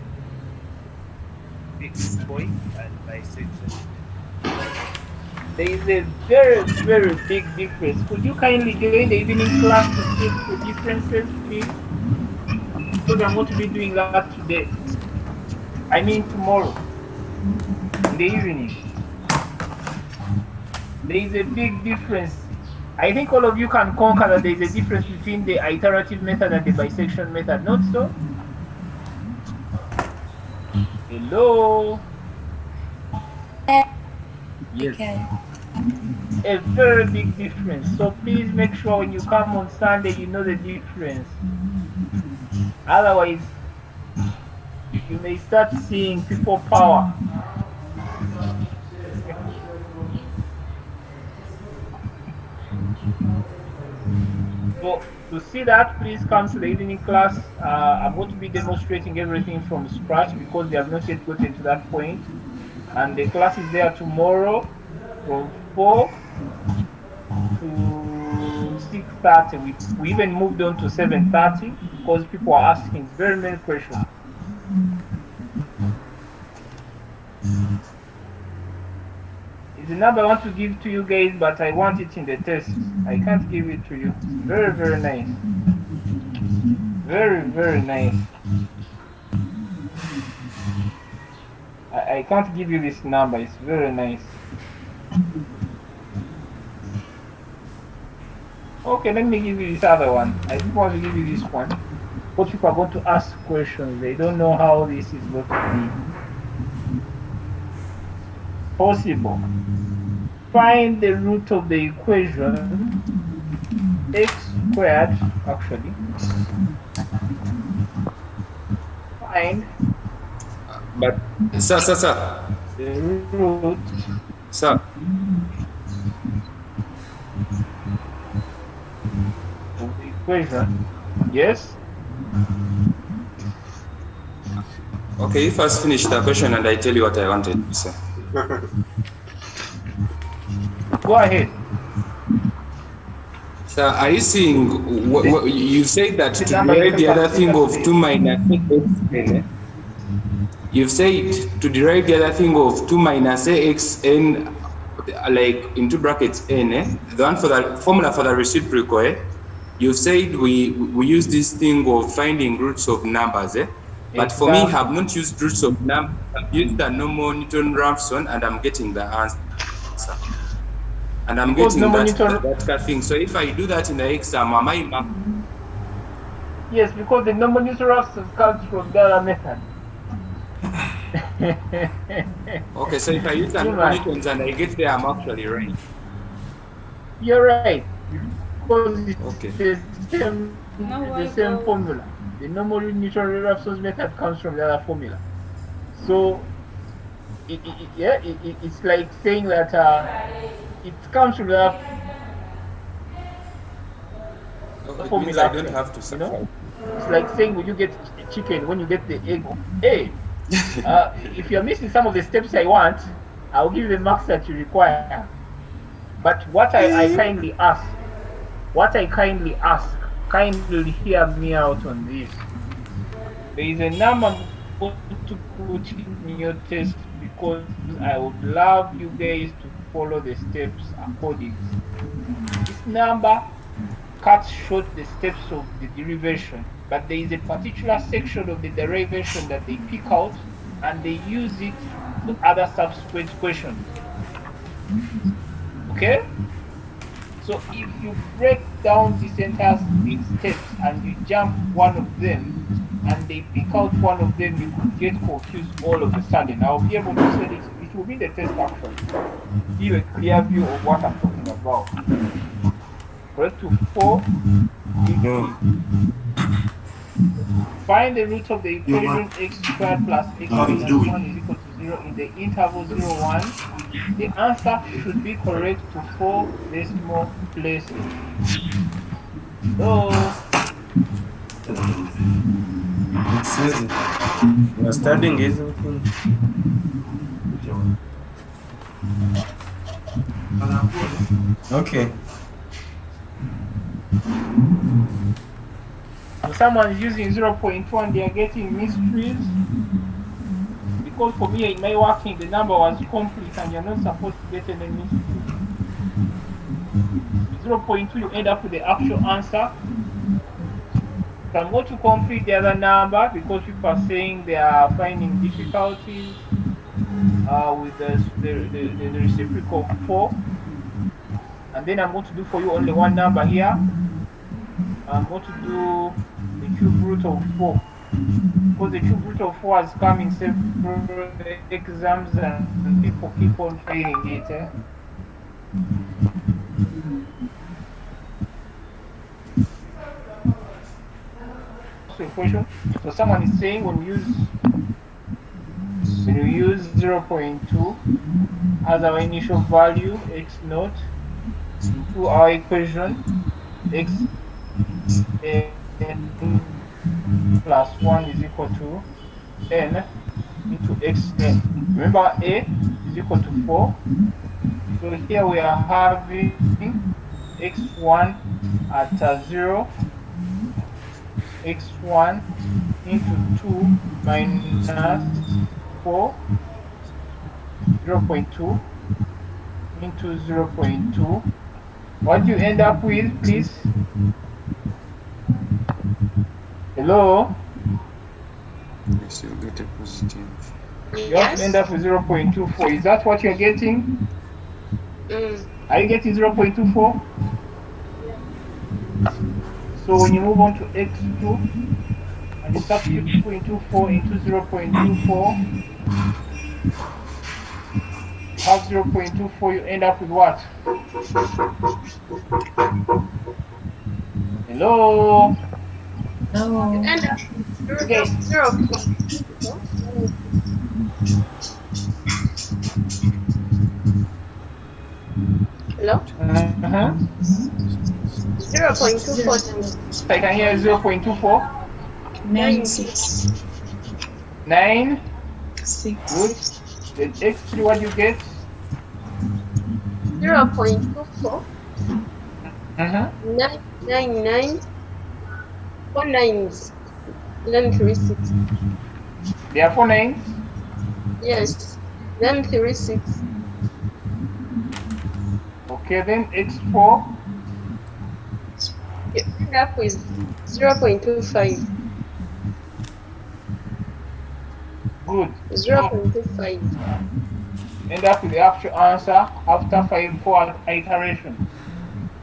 Fixed point and bisection. There is a very, very big difference. Could you kindly join the evening class to see the differences, please? Because I'm going to be doing that today. I mean tomorrow, in the evening. There is a big difference. I think all of you can conquer that there is a difference between the iterative method and the bisection method, not so? Hello? Yes. A very big difference. So please make sure when you come on Sunday, you know the difference. Otherwise, you may start seeing people power. So to see that, please come to the evening class. I'm going to be demonstrating everything from scratch because we have not yet gotten to that point. And the class is there tomorrow from 4 to 6:30. We even moved on to 7:30 because people are asking very many questions. It's a number I want to give to you guys, but I want it in the test. I can't give it to you. It's very, very nice. Very, very nice. I can't give you this number. It's very nice. Okay, let me give you this other one. I didn't want to give you this one. But people are going to ask questions. They don't know how this is going to be possible. Find the root of the equation x squared, actually. Find But sir. the root. Sir. Of the equation. Yes. Okay, you first finish the question and I tell you what I wanted to say. Go ahead. So are you seeing, you said that to derive the other thing of 2 minus axn, you've said to derive the other thing of 2 minus axn, like into brackets n, the one for the formula for the reciprocal, you've said we use this thing of finding roots of numbers, but for me, I have not used roots of numbers. I've used the normal Newton-Raphson and I'm getting the answer. And I'm Because getting that thing. So if I do that in the exam, am I? Yes, because the normal Newton-Raphson comes from the other method. Okay, so if I use the Newtons and I get there, I'm actually right. You're right. Because it's the same formula. The normal Newton-Raphson method comes from the other formula. So it's like saying that it comes from the formula. I don't have to suffer. You know? It's like saying when you get chicken, when you get the egg. Hey, if you're missing some of the steps I want, I'll give you the marks that you require. But what I kindly ask, kindly hear me out on this. There is a number I'm going to put in your test because I would love you guys to follow the steps accordingly. This number cuts short the steps of the derivation, but there is a particular section of the derivation that they pick out and they use it for other subsequent questions. Okay? So if you break down this entire 6 steps and you jump one of them and they pick out one of them, you could get confused all of a sudden. I'll be able to say it will be the test actually. Give a clear view of what I'm talking about. Correct to 4. Find the root of the equation x squared plus x minus 1 is equal to 0 in the interval 0, 1. The answer should be correct to 4 decimal places. So, It's easy. You're studying, isn't it? Okay. So someone is using 0.2 and they are getting mysteries. Because for me in my working the number was complete and you're not supposed to get any mysteries. With 0.2 you end up with the actual answer. So I'm going to complete the other number because people are saying they are finding difficulties with the reciprocal of 4. And then I'm going to do for you only one number here. I'm going to do the cube root of 4. Because the cube root of 4 has come in several exams and people keep on failing it. Also a question. So someone is saying when you use 0.2 as our initial value x naught into our equation xn plus 1 is equal to n into xn. Remember a is equal to 4. So here we are having x1 at 0, x1 into 2 minus 4, 0.2 into 0.2. What do you end up with, please? Hello? Yes, you'll get a positive. You have to end up with 0.24. Is that what you're getting? Are you getting 0.24? So when you move on to x2 and you substitute 2.24 into 0.24, you have 0.24, you end up with what? Hello? You No. end up with root Okay. of 0. Hello? 0.24 times I can hear 0.24. 96. 9. 6. Good. Then x3, what do you get? 0.24 999 4 nines. Then 36. There are 4 9s. Yes. Then 36. Okay, then x4. You end up with 0.25. Good. 0.25. You end up with the actual answer after 4 iterations.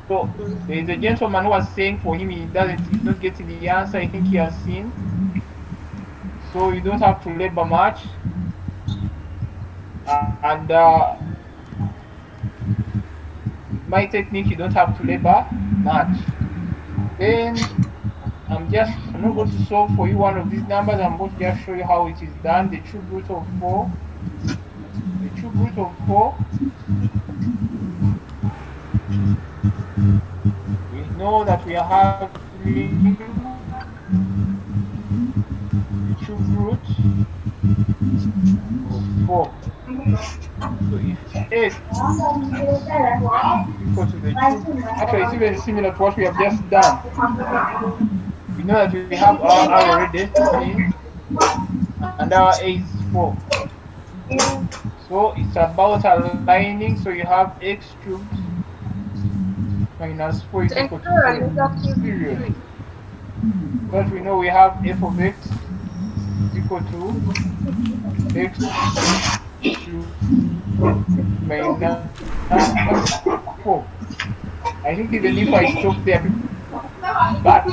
So there is a gentleman who was saying for him he's not getting the answer I think he has seen. So you don't have to labor much. And with my technique you don't have to labor much. Then I'm not going to solve for you one of these numbers. I'm going to just show you how it is done. The cube root of 4. The cube root of 4. We know that we are having the cube root of 4. So if x is equal to the cube, actually it's even similar to what we have just done. We know that we have our r already in and our a is 4. So it's about aligning. So you have x cubed minus 4 is And equal to a 0. negative Period. 3. Because we know we have f of x is equal to x cubed minus 4. I think even if I stop there, but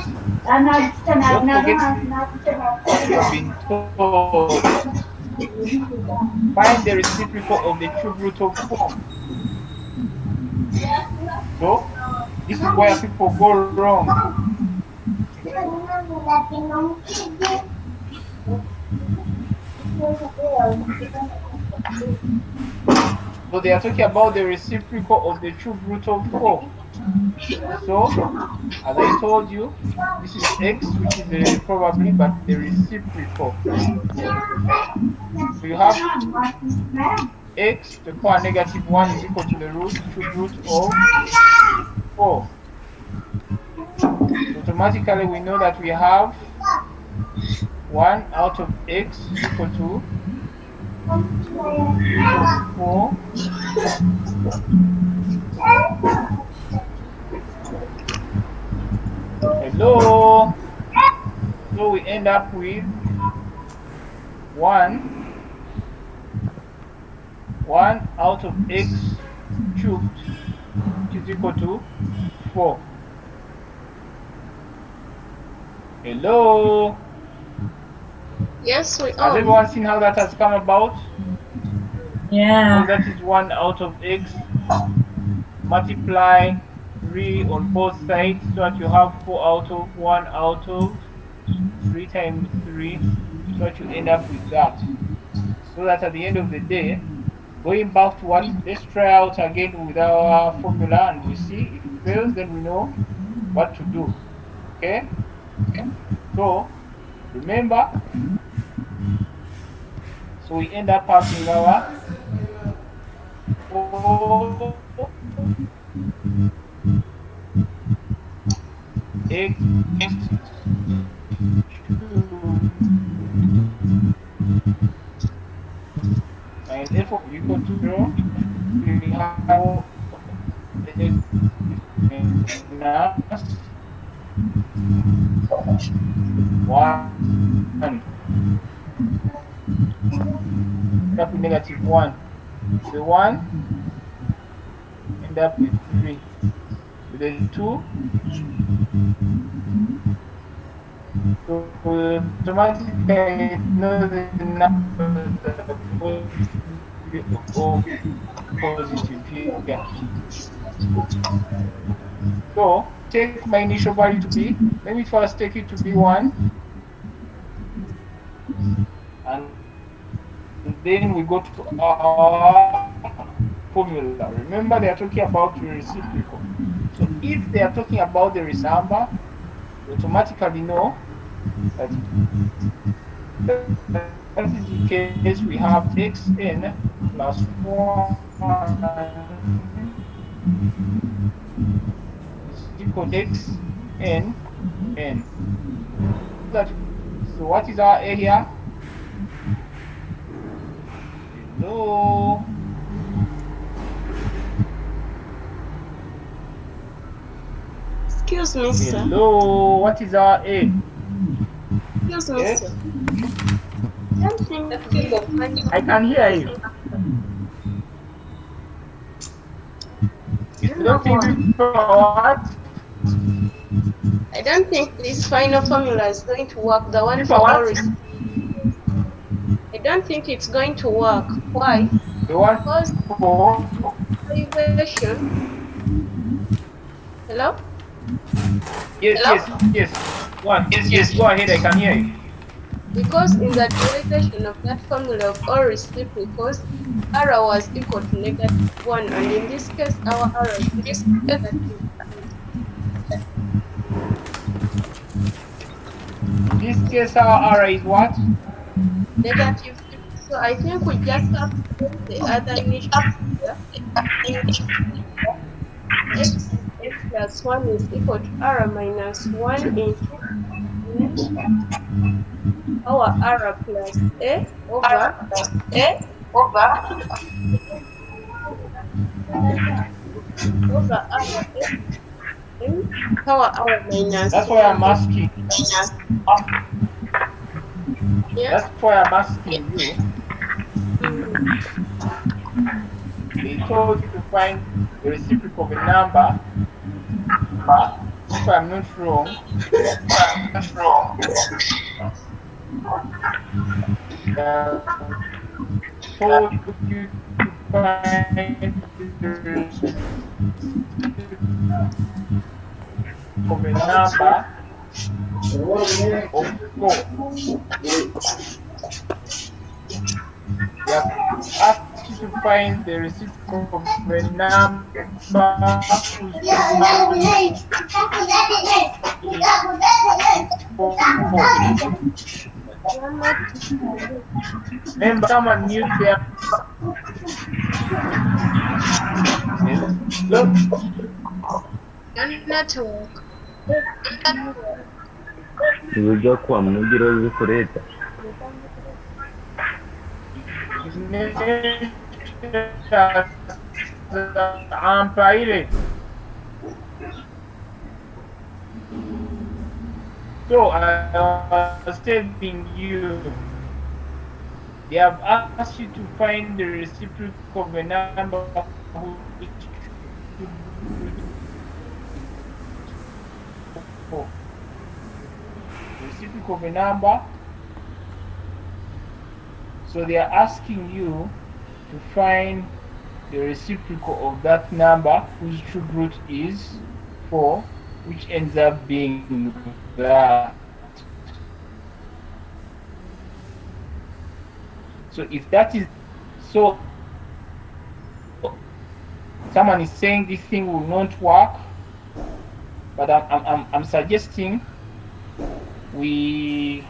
don't forget what you have been told. Find the reciprocal of the cube root of 4. So this is where people go wrong. So they are talking about the reciprocal of the cube root of 4. So as I told you, this is x, which is probably, but the reciprocal. So you have x to the power negative 1 is equal to the cube root of 4. So automatically we know that we have 1 out of x is equal to root of 4. Hello. So we end up with 1 out of x cubed, which is equal to 4. Hello. Yes, we Has are. everyone seen how that has come about? Yeah. Because that is 1 out of x. Multiply 3 on both sides so that you have 4 out of 1 out of 3 times 3, so that you end up with that. So that at the end of the day, going back to what, let's try out again with our formula and we see. If it fails, then we know what to do. Okay? So remember, so we end up having our 4 x minus f of equal to 0. We have x minus 1. End up with negative 1. The 1 end up with 3. With the 2, so automatically know the numbers are possibly all positive here. So take my initial value to be, let me first take it to be 1, and then we go to our formula. Remember, they are talking about the reciprocal. So if they are talking about the number, we automatically know that that is the case. We have xn plus 1 is equal to xn n. So what is our area? Hello. Excuse me, sir. Hello. What is our A? Excuse me, Yes? sir. I don't think the cube of I can hear you. You don't think what? I don't think this final formula is going to work. The one Before for what? Oris. I don't think it's going to work. Why? The one Because for derivation. Hello? yes, Hello? yes. One. Yes, go ahead, I can hear you. Because in the derivation of that formula of all reciprocals, r was equal to -1, and in this case, our r is negative. In this case, our R is what? Negative 3. So I think we just have to put the other initial here. X plus 1 is equal to r minus 1 into our r plus a over r m power r minus That's why 1. I'm asking. Yes? That's why I'm asking you. They told you to find the reciprocal of a number. If I'm not wrong, they told you to find the reciprocal of a number of 4. They have asked you to find the reciprocal of a number whose value is 4. Remember, someone mute them. Look. Network. Nijya kwa mnugiro zikureta. Ampaire. So I was telling you, they have asked you to find the reciprocal of a number which for the reciprocal of a number. So they are asking you to find the reciprocal of that number whose cube root is 4, which ends up being that. So if that is so, someone is saying this thing will not work, but I'm suggesting we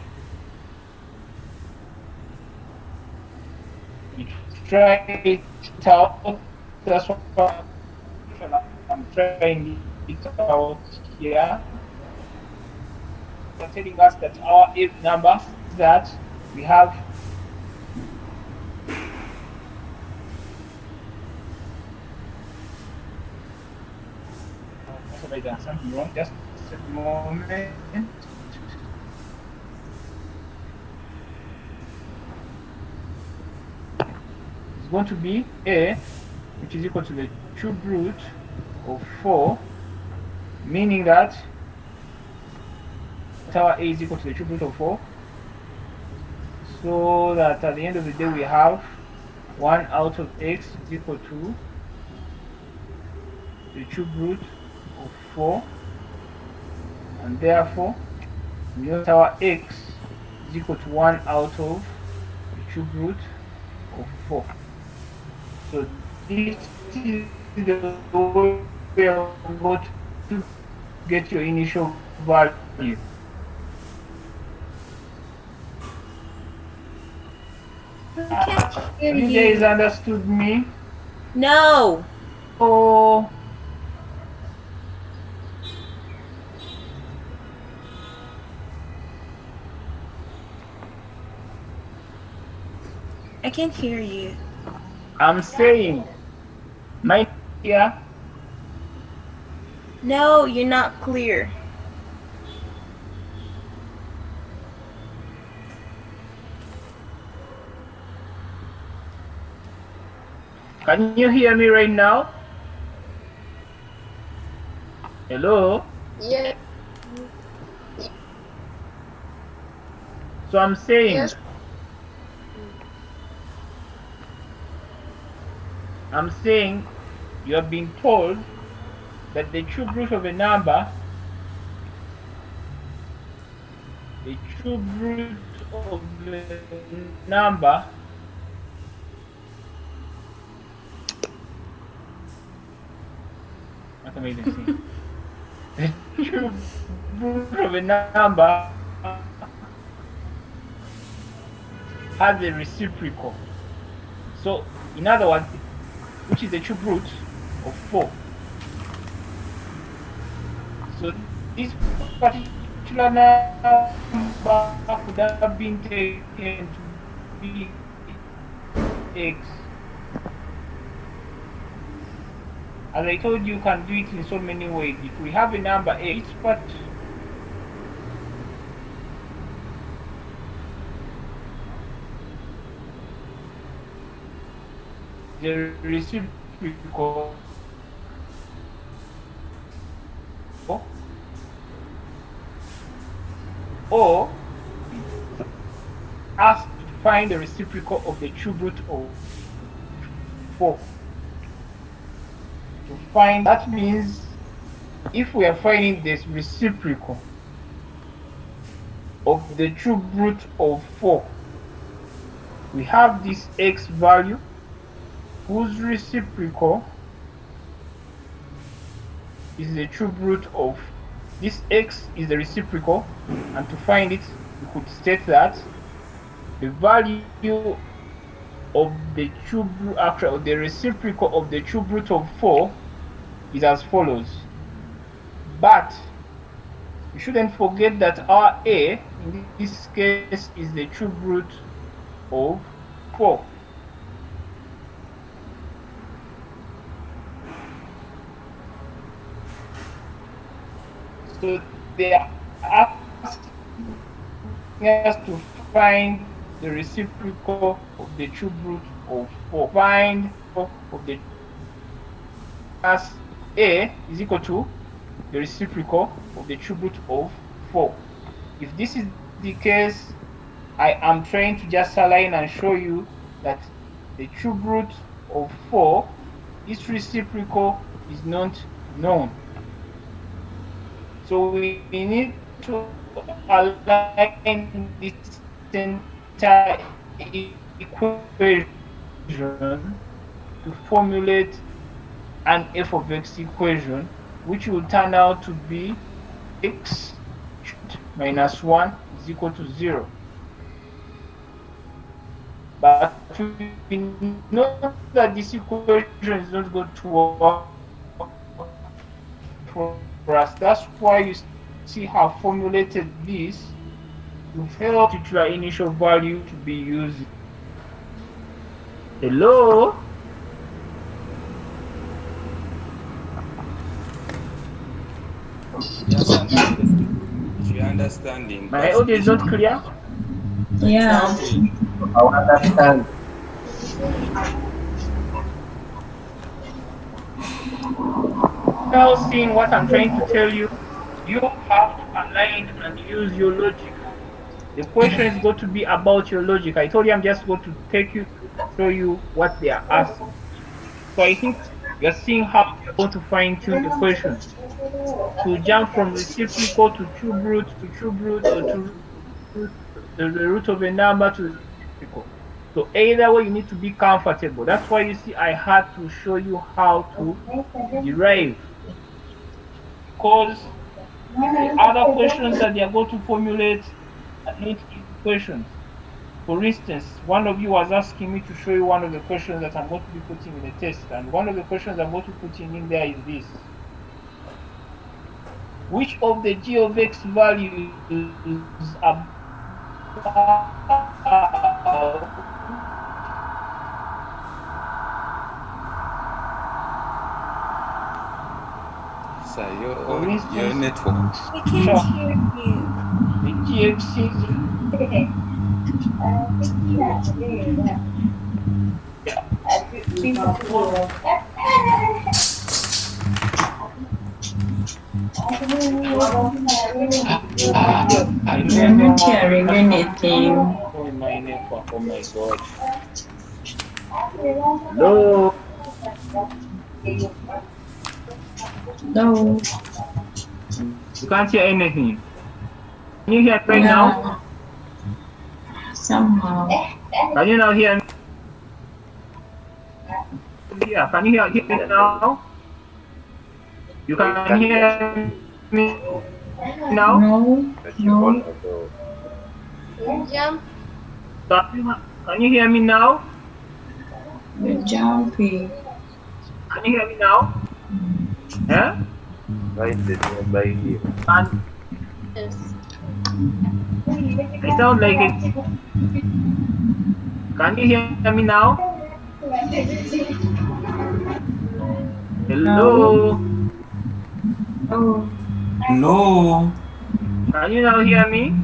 try it out. That's why I'm trying it out here. They're telling us that our if number is that we have have I done something wrong? Just a moment. It's going to be a, which is equal to the cube root of 4, meaning that our a is equal to the cube root of 4, so that at the end of the day we have 1 out of x is equal to the cube root of 4, and therefore we know our x is equal to 1 out of the cube root of 4. So this is the way you're going to get your initial value. Have you guys understood me? No. Oh. I can't hear you. I'm saying, my here. No, you're not clear. Can you hear me right now? Hello? Yeah. So I'm saying, Yes. I'm saying you have been told that the cube root of a number, the cube root of a number what am I even saying? The cube root of a number has a reciprocal. So in other words, which is the cube root of 4. So this particular number could have been taken to be x. As I told you, you can do it in so many ways. If we have a number x, but the reciprocal or ask to find the reciprocal of the cube root of 4. To find that means if we are finding this reciprocal of the cube root of 4, we have this x value whose reciprocal is the cube root of this x is the reciprocal, and to find it we could state that the value of the cube root, actually the reciprocal of the cube root of 4 is as follows. But you shouldn't forget that our a in this case is the cube root of 4. So they are asking us to find the reciprocal of the cube root of 4. Find of the as a is equal to the reciprocal of the cube root of 4. If this is the case, I am trying to just align and show you that the cube root of 4, its reciprocal is not known. So we need to align this entire equation to formulate an f of x equation, which will turn out to be x minus 1 is equal to 0. But we know that this equation is not going to work for us. That's why you see I formulated this to help you to your initial value to be using. Hello? Yes, I'm understanding. My audio is not clear? Yeah. I understand. Now seeing what I'm trying to tell you, you have to align and use your logic. The question is going to be about your logic. I told you I'm just going to take you through and show you what they are asking. So I think you're seeing how you're going to fine tune equations to jump from reciprocal to cube root or to root the root of a number to the reciprocal. So either way, you need to be comfortable. That's why you see I had to show you how to derive, because the other questions that they are going to formulate are not easy questions. For instance, one of you was asking me to show you one of the questions that I'm going to be putting in the test, and one of the questions I'm going to put in there is this. Which of the g of x values Sir, for your instance, network. We can't hear you. the gx I'm not hearing anything. Oh, my network, oh my god. Hello? No. You can't hear anything. Can you hear right now? Somehow. Can you now hear me? Yeah, can you hear me now? You can hear me now? No. No. Jump. Can you hear me now? You're jumping. Can you hear me now? Yeah? By here. Yes. I sound like it. Can you hear me now? Hello? Oh. Hello. Can you now hear me?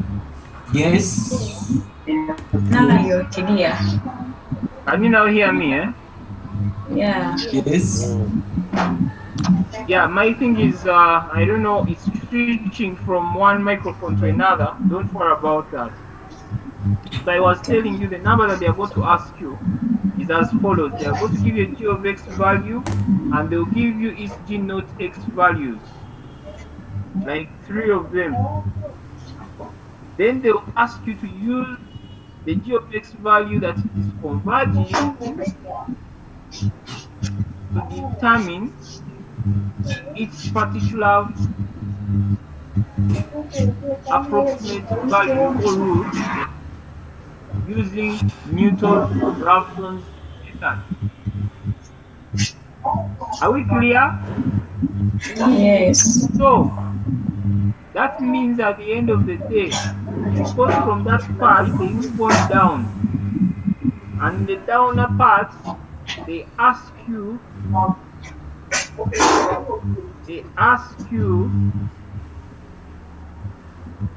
Yes. Now you're clear. Can you now hear me? Eh? Yeah. Yes. Yeah, my thing is, I don't know, it's switching from one microphone to another. Don't worry about that. So I was telling you the number that they are going to ask you is as follows. They are going to give you a g of x value, and they'll give you its g naught x values, like 3 of them. Then they'll ask you to use the g of x value that is converging to determine its particular approximate value or root using Newton-Raphson's method. Are we clear? Yes. So that means at the end of the day, because from that part they move on down, and the downer part they ask you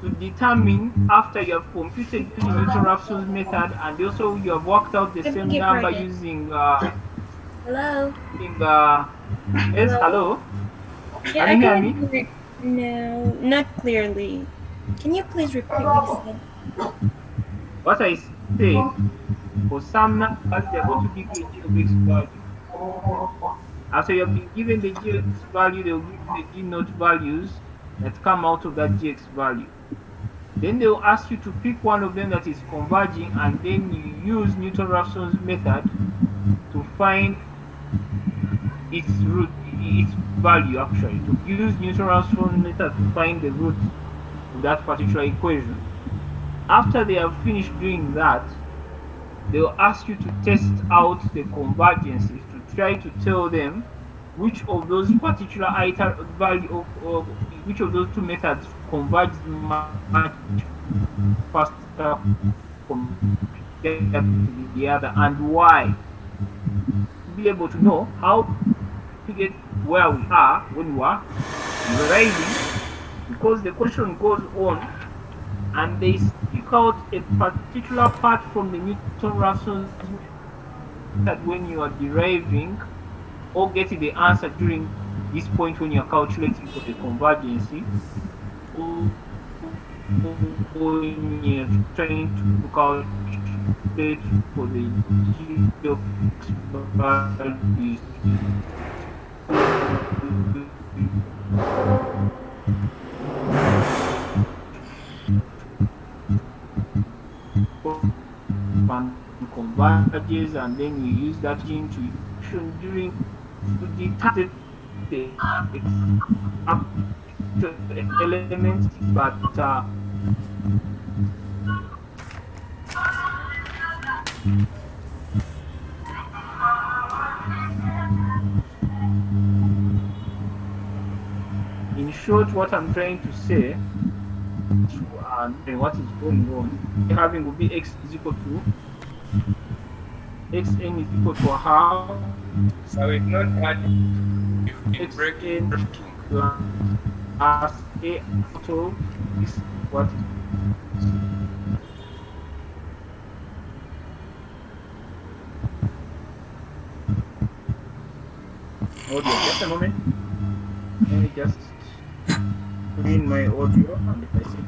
to determine after you have computed using Newton-Raphson's method, and also you have worked out the I beg same your number pardon. using Hello? yes, Hello? hello, Yeah, can I you hear couldn't me? hear it. No, not clearly. Can you please repeat what you said? What I said, for some numbers they're going to give you a g of x value. After you have been given the gx value, they'll give you the g naught values that come out of that gx value. Then they'll ask you to pick one of them that is converging, and then you use Newton-Raphson's method to find its root, its value actually, to use Newton-Raphson's method to find the root of that particular equation. After they have finished doing that, they'll ask you to test out the convergences to try to tell them which of those particular value of which of those two methods converges much faster compared to the other, and why. To be able to know how to get where we are when we are deriving, because the question goes on and they speak out a particular part from the Newton-Raphson's method when you are deriving or getting the answer during this point when you are calculating for the convergency, or when you're trying to calculate for the g of x values and converges, and then you use that gene to during to determine the elements, but in short, what I'm trying to say, and what is going on, having will be x is equal to xn is equal to half So it's not adding. You've been xn breaking. plus a out of this, what is audio. Just a moment. Let me just clean my audio, and I see.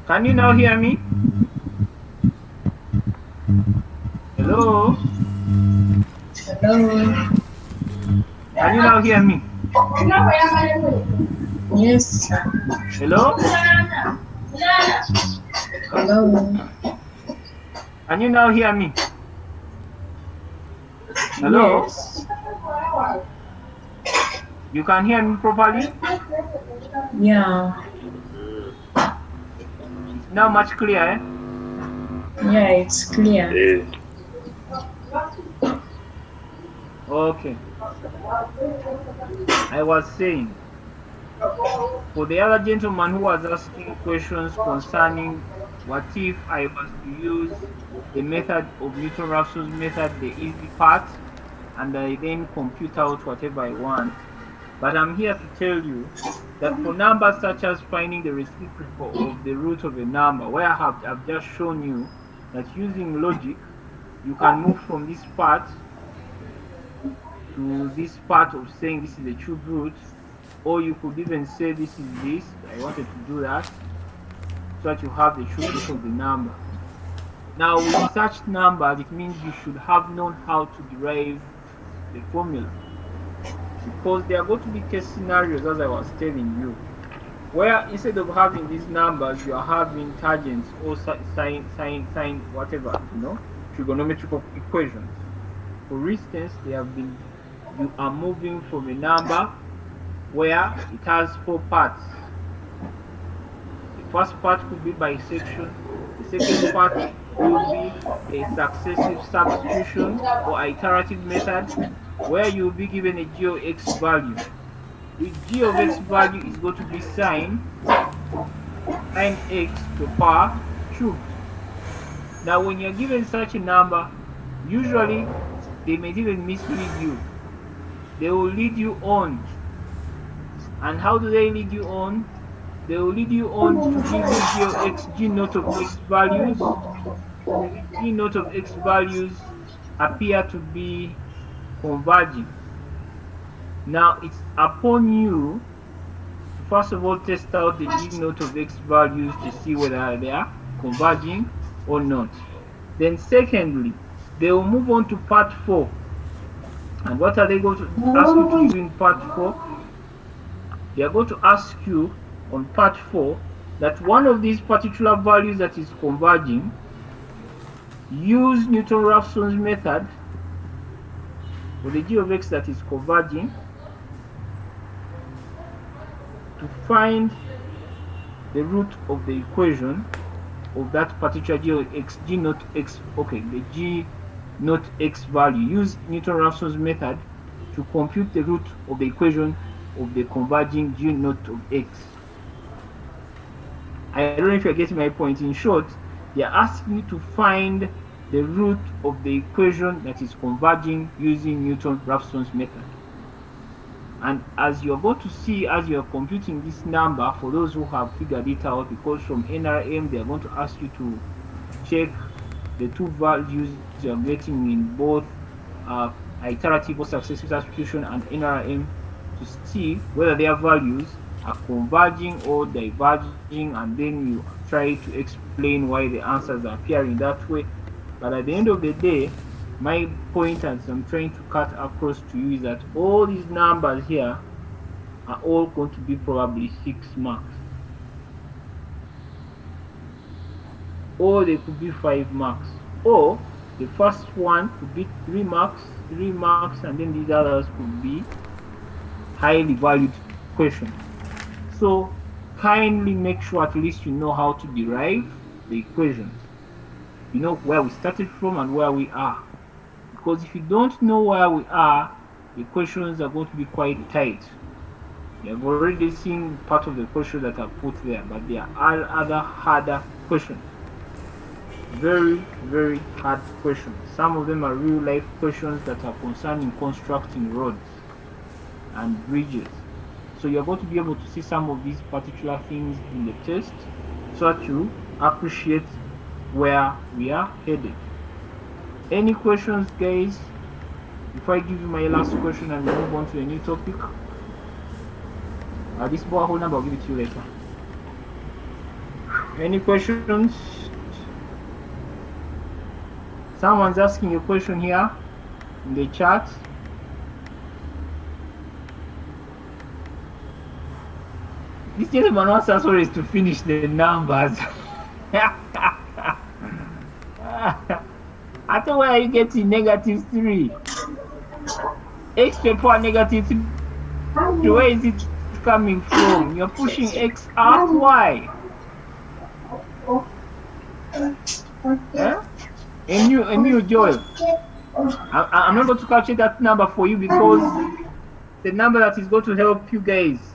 Can you now hear me? Hello? Hello. Can you now hear me? Yes. Hello? Hello. Can you now hear me? Hello? Yes. You can hear me properly? Yeah. It's now much clearer, eh? Yeah, it's clear. Okay. I was saying, for the other gentleman who was asking questions concerning what if I was to use the method of Newton-Raphson's method, the easy part, and I then compute out whatever I want. But I'm here to tell you that for numbers such as finding the reciprocal of the root of a number, where I've just shown you that using logic, you can move from this part to this part of saying this is the cube root, or you could even say this is this. I wanted to do that so that you have the cube root of the number. Now, with such numbers, it means you should have known how to derive the formula, because there are going to be case scenarios, as I was telling you, where instead of having these numbers, you are having tangents or sine, whatever, trigonometrical equations. For instance, you are moving from a number where it has four parts. The first part could be bisection. The second part will be a successive substitution or iterative method where you'll be given a g of x value. The g of x value is going to be sine x to the power cubed. Now, when you're given such a number, usually they may even mislead you. They will lead you on. And how do they lead you on? They will lead you on to give you g of x, g naught of x values. The g naught of x values appear to be converging. Now, it's upon you to first of all test out the g naught of x values to see whether they are converging or not. Then secondly, they will move on to part 4. And what are they going to ask you to do in part 4? They are going to ask you on part 4 that one of these particular values that is converging, use Newton-Raphson's method for the g of x that is converging to find the root of the equation of that particular g of x, g naught x, okay, the g naught x value. Use Newton-Raphson's method to compute the root of the equation of the converging g naught of x. I don't know if you're getting my point. In short, they are asking you to find the root of the equation that is converging using Newton-Raphson's method. And as you're going to see as you're computing this number, for those who have figured it out, because from NRM they are going to ask you to check the two values you're getting in both iterative or successive substitution and NRM to see whether their values are converging or diverging, and then you try to explain why the answers are appearing that way. But at the end of the day, my point as I'm trying to cut across to you is that all these numbers here are all going to be probably 6 marks, or they could be 5 marks, or the first one could be 3 marks, and then these others could be highly valued questions. So kindly make sure at least you know how to derive the equations. You know where we started from and where we are. Because if you don't know where we are, the questions are going to be quite tight. You have already seen part of the questions that are put there, but there are other harder questions. Very, very hard questions. Some of them are real life questions that are concerning constructing roads and bridges. So you're going to be able to see some of these particular things in the test so that you appreciate where we are headed. Any questions, guys? Before I give you my last question and we move on to a new topic. This borehole number I'll give it to you later. Any questions? Someone's asking a question here in the chat. This gentleman wants us always to finish the numbers. I thought, where are you getting -3? X to the power -3. Where is it coming from? You're pushing x up. Why? Yeah? Emil Joel. I'm not going to capture that number for you because the number that is going to help you guys.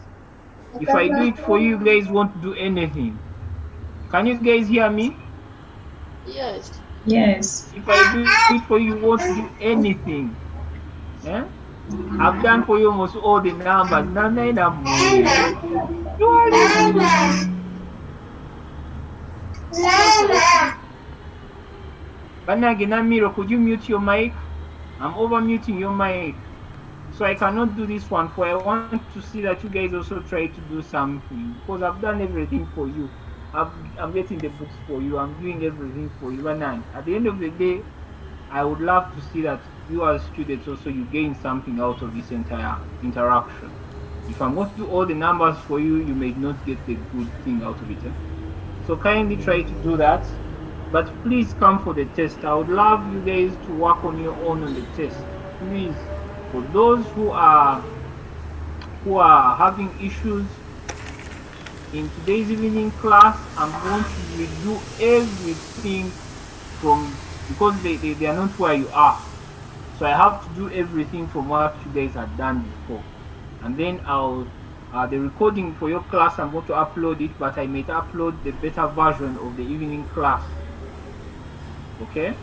If I do it for you, you guys won't do anything. Can you guys hear me? Yes. Yes. If I do it for you, you won't do anything. Yeah? I've done for you almost all the numbers. Miro, could you mute your mic? I'm over muting your mic. So I cannot do this one for I want to see that you guys also try to do something, because I've done everything for you. I'm getting the books for you. I'm doing everything for you. And at the end of the day, I would love to see that you as students also you gain something out of this entire interaction. If I'm going to do all the numbers for you, you may not get the good thing out of it. So kindly try to do that. But please come for the test. I would love you guys to work on your own on the test. Please, for those who are having issues in today's evening class, I'm going to redo everything from, because they are not where you are. So I have to do everything from what you guys had done before. And then the recording for your class, I'm going to upload it, but I may upload the beta version of the evening class. Okay?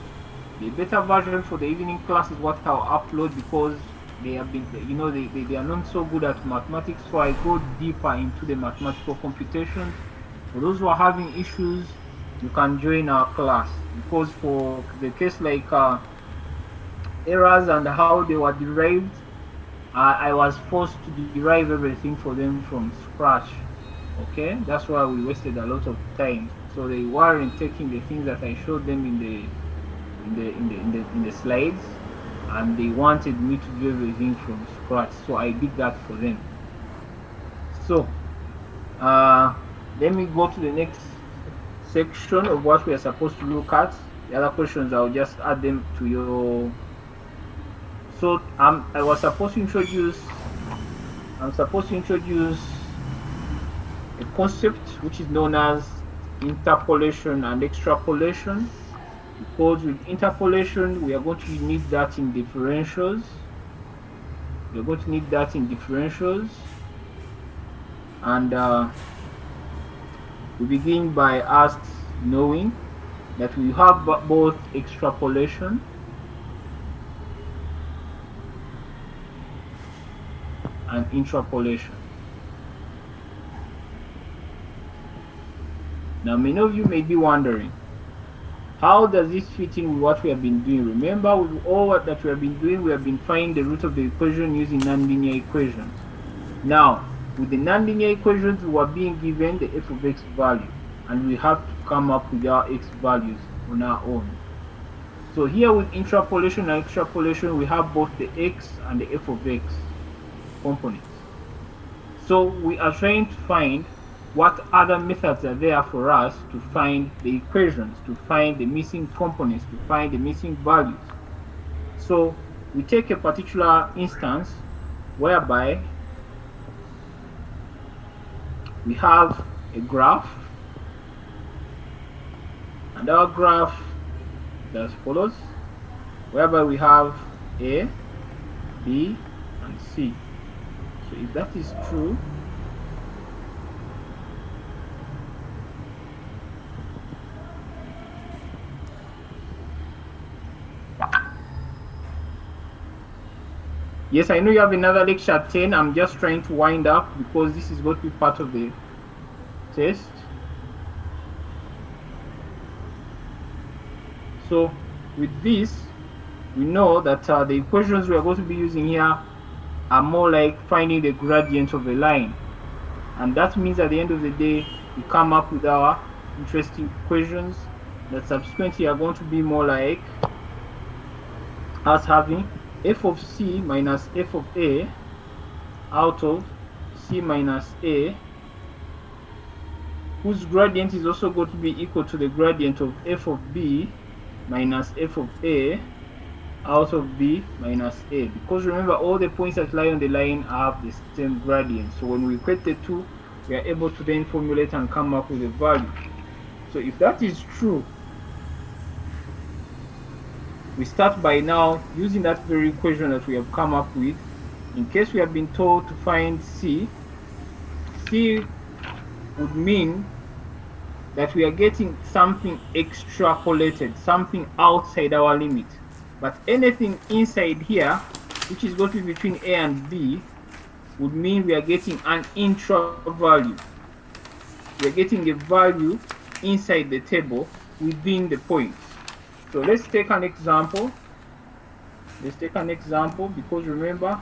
The beta version for the evening class is what I'll upload, because they have been, they are not so good at mathematics, so I go deeper into the mathematical computations. For those who are having issues, you can join our class, because for the case like errors and how they were derived, I was forced to derive everything for them from scratch. Okay, that's why we wasted a lot of time. So they weren't taking the things that I showed them in the slides, and they wanted me to do everything from scratch. So I did that for them. So let me go to the next section of what we are supposed to look at. The other questions, I'll just add them to your. So I was supposed to introduce. I'm supposed to introduce a concept which is known as interpolation and extrapolation, because with interpolation we are going to need that in differentials. We're going to need that in differentials, and we begin by us knowing that we have both extrapolation and interpolation. Now many of you may be wondering, how does this fit in with what we have been doing? Remember, with all that we have been doing, we have been finding the root of the equation using nonlinear equations. Now, with the nonlinear equations, we are being given the f of x value, and we have to come up with our x values on our own. So here with interpolation and extrapolation, we have both the x and the f of x components. So we are trying to find what other methods are there for us to find the equations, to find the missing components, to find the missing values. So we take a particular instance whereby we have a graph, and our graph is as follows, whereby we have A, B, and C. So if that is true, yes, I know you have another lecture at 10. I'm just trying to wind up because this is going to be part of the test. So with this, we know that the equations we are going to be using here are more like finding the gradient of a line. And that means at the end of the day, we come up with our interesting equations that subsequently are going to be more like us having f of c minus f of a out of c minus a, whose gradient is also going to be equal to the gradient of f of b minus f of a out of b minus a, because remember, all the points that lie on the line have the same gradient. So when we equate the two, we are able to then formulate and come up with a value. So if that is true, we start by now using that very equation that we have come up with. In case we have been told to find c, c would mean that we are getting something extrapolated, something outside our limit. But anything inside here, which is going to be between a and b, would mean we are getting an intra value. We are getting a value inside the table within the points. So let's take an example. Let's take an example, because remember,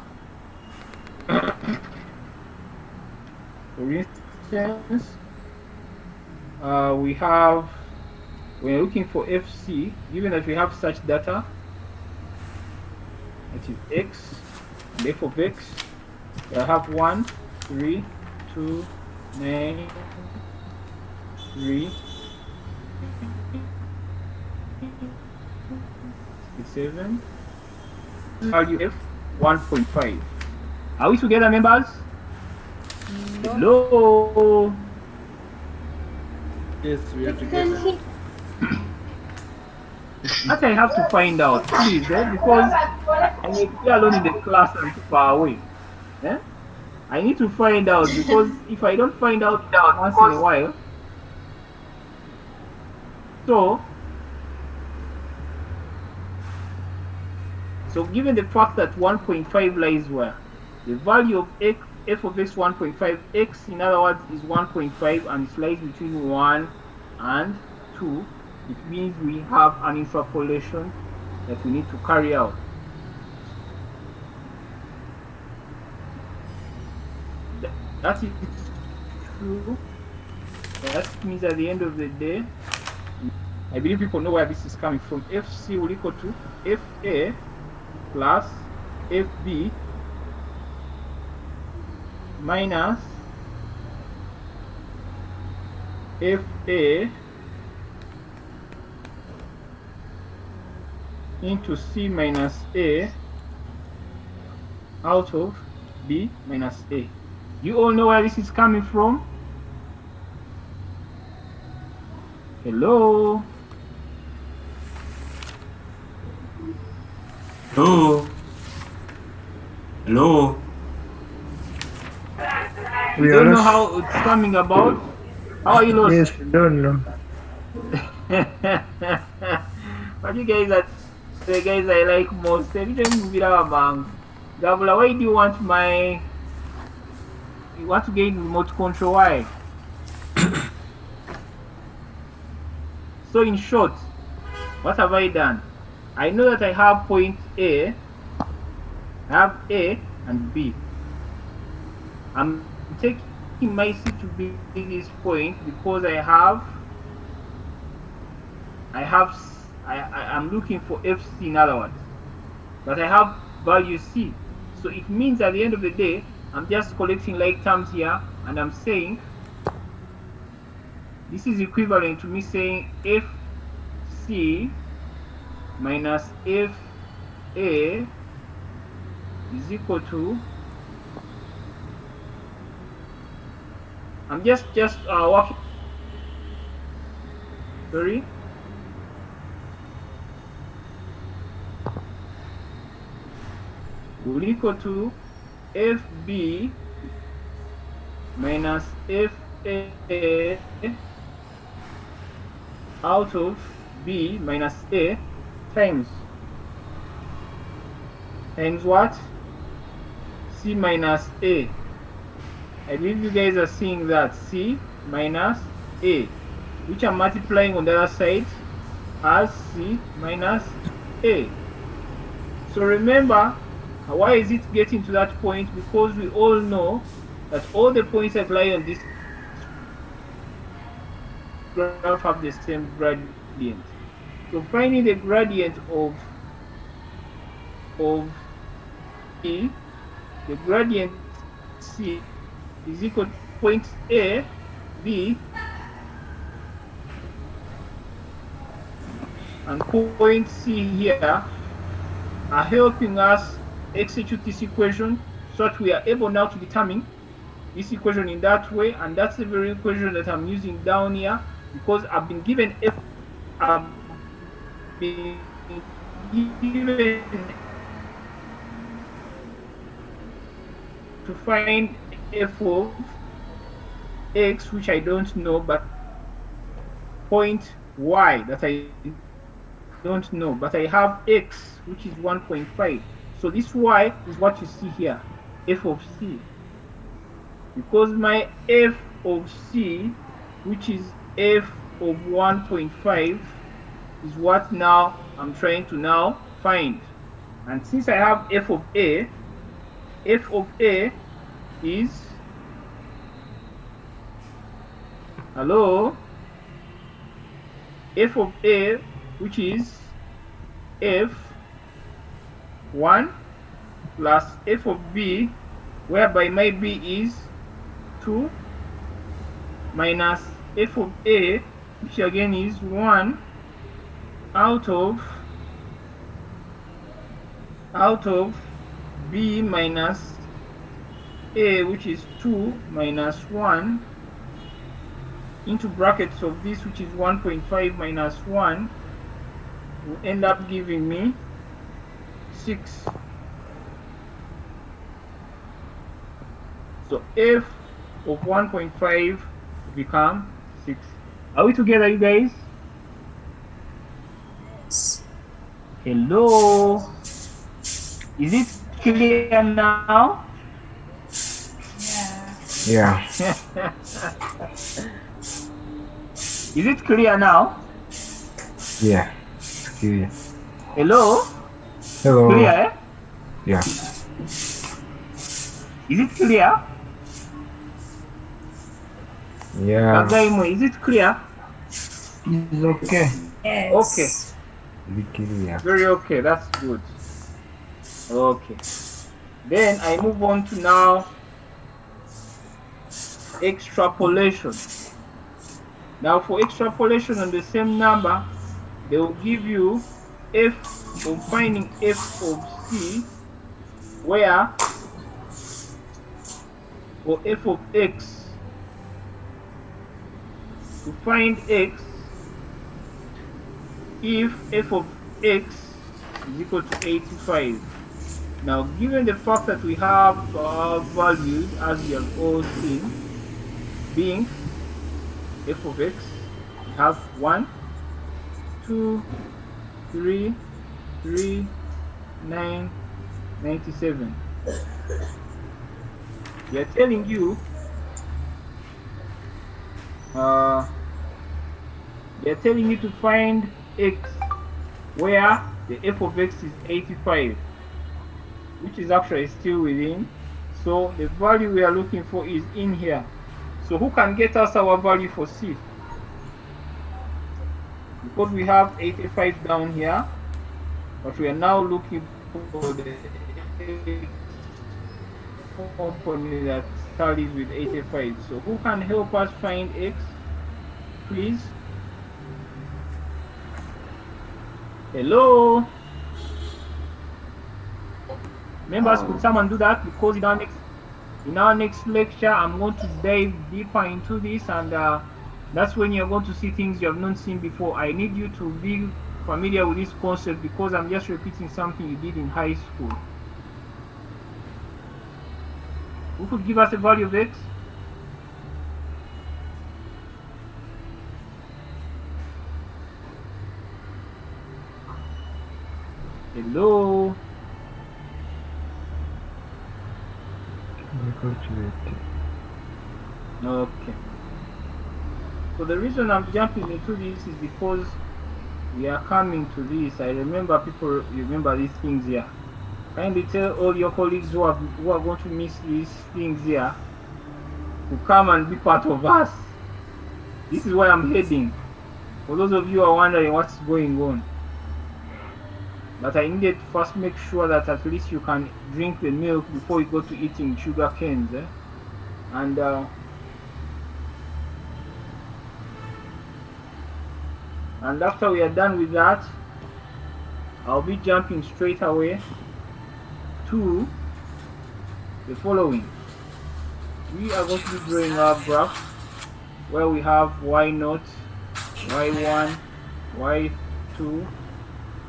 for instance, we're looking for FC, given that we have such data, that is x and f of x. I have 1, 3, 2, 9, 3, 7. Value f 1.5. Are we together, members? No. Hello. case we have to You get can a see. That I have to find out, please, because I may be alone in the class and too far away. Eh? I need to find out because if I don't find out once in a while, so given the fact that 1.5 lies where the value of f of x 1.5, x in other words is 1.5 and it lies between 1 and 2, it means we have an interpolation that we need to carry out. That is true. That means at the end of the day, I believe people know where this is coming from. FC will equal to FA plus FB minus FA into C minus A out of B minus A. You all know where this is coming from? Hello? Hello? Hello? You don't know how it's coming about? How are you lost? Yes, we don't know. But you guys are the guys I like most. Every time you bang. Gabula, why do you want you want to gain remote control? Why? So in short, what have I done? I know that I have point A, I have A and B. I'm taking my C to be this point because I'm looking for FC in other words, but I have value C. So it means at the end of the day, I'm just collecting like terms here and I'm saying this is equivalent to me saying FC minus FA is equal to, I'm just working, sorry, will equal to FB minus FA out of B minus A times what? C minus A. I believe you guys are seeing that C minus A, which I'm multiplying on the other side as C minus A. So remember, why is it getting to that point? Because we all know that all the points that lie on this graph have the same gradient. So finding the gradient of E, the gradient C is equal to point A, B, and point C here are helping us execute this equation so that we are able now to determine this equation in that way, and that's the very equation that I'm using down here because I've been given to find f of x, which I don't know, but point y that I don't know, but I have x, which is 1.5. So this y is what you see here, f of c. Because my f of c, which is f of 1.5, is what now I'm trying to now find. And since I have f of a is, hello, f of a, which is f1 plus f of b, whereby my b is 2 minus f of a, which again is 1 out of b minus a, which is 2 minus 1 into brackets of this, which is 1.5 minus 1, will end up giving me 6. So f of 1.5 become 6. Are we together, you guys? Hello? Is it clear now? Yeah. Is it clear now? Yeah. Clear. Hello? Hello. Clear, eh? Yeah. Is it clear? Yeah. Kagaimo, is it clear? It's okay. Okay. Be clear. Very okay. That's good. Okay. Then I move on to now extrapolation. Now for extrapolation on the same number, they will give you f of finding f of c, where for f of x, to find x, if f of x is equal to 85. Now, given the fact that we have our values, as we have all seen, being f of x, we have 1, 2, 3, 3, 9, 97. We are telling you, to find x where the f of x is 85, which is actually still within. So the value we are looking for is in here. So who can get us our value for c? Because we have 85 down here, but we are now looking for the company that tallies with 85. So who can help us find x, please? Hello? Members, could someone do that? Because in our next lecture, I'm going to dive deeper into this, and that's when you're going to see things you have not seen before. I need you to be familiar with this concept because I'm just repeating something you did in high school. Who could give us a value of x? Hello? Okay. So the reason I'm jumping into this is because we are coming to this. I remember people remember these things here. Kindly tell all your colleagues who are going to miss these things here to come and be part of us. This is where I'm heading. For those of you who are wondering what's going on. But I needed to first make sure that at least you can drink the milk before you go to eating sugar canes. And after we are done with that, I'll be jumping straight away to the following. We are going to be drawing our graph where we have y0, y1, y2,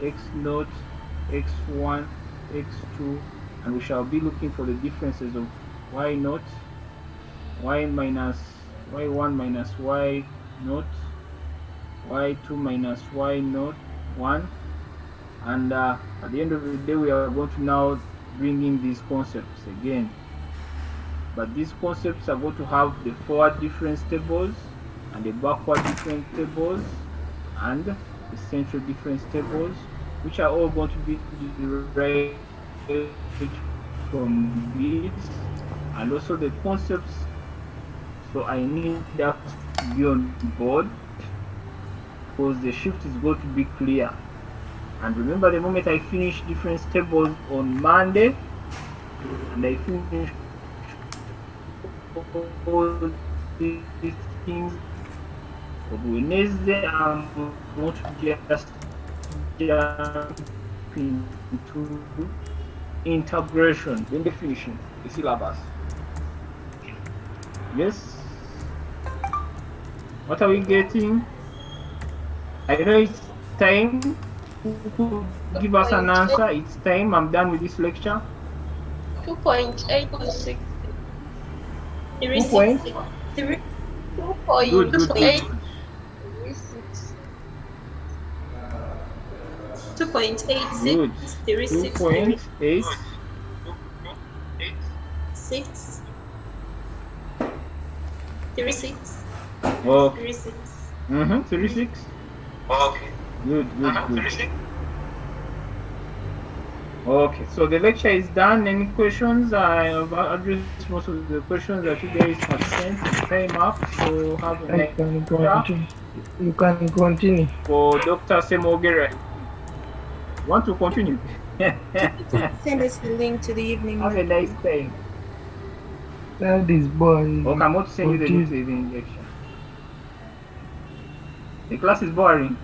x0, x1, x2, and we shall be looking for the differences of y0, y1 minus y0, y2 minus y0, 1, and at the end of the day we are going to now bring in these concepts again. But these concepts are going to have the forward difference tables and the backward difference tables and the central difference tables, which are all going to be derived from this, and also the concepts. So I need us to be on board because the shift is going to be clear. And remember, the moment I finish difference tables on Monday and I finish all these things on Wednesday, I'm going to just jump into integration, then the finishing the syllabus. Yes. What are we getting? I know it's time. Who could give us an answer? It's time. I'm done with this lecture. 2.86. 2 point. Good, good, good, good. 2.86. Good. 36. 2.8. 6. 36. Oh. 36. 36. Okay. Good, good, good. Okay, so the lecture is done. Any questions? I have addressed most of the questions that you guys have sent. It's time up, so have a nice lecture. You can continue. For Dr. Semogere. Want to continue? Send us the link to the evening. Have a nice time. That is boring. Okay, I'm going to send you the link to the evening lecture. The class is boring.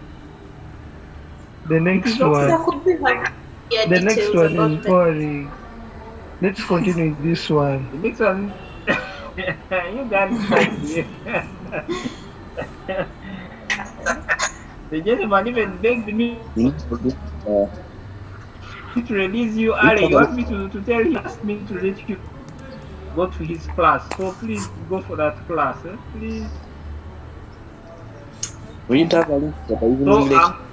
The next one. The next one is boring. Let's continue with this one. The next one, you guys start here. The gentleman even begged me to release you early. He wants me to tell him, asked me to let you go to his class. So please go for that class, please. We didn't have a link for the evening So lecture.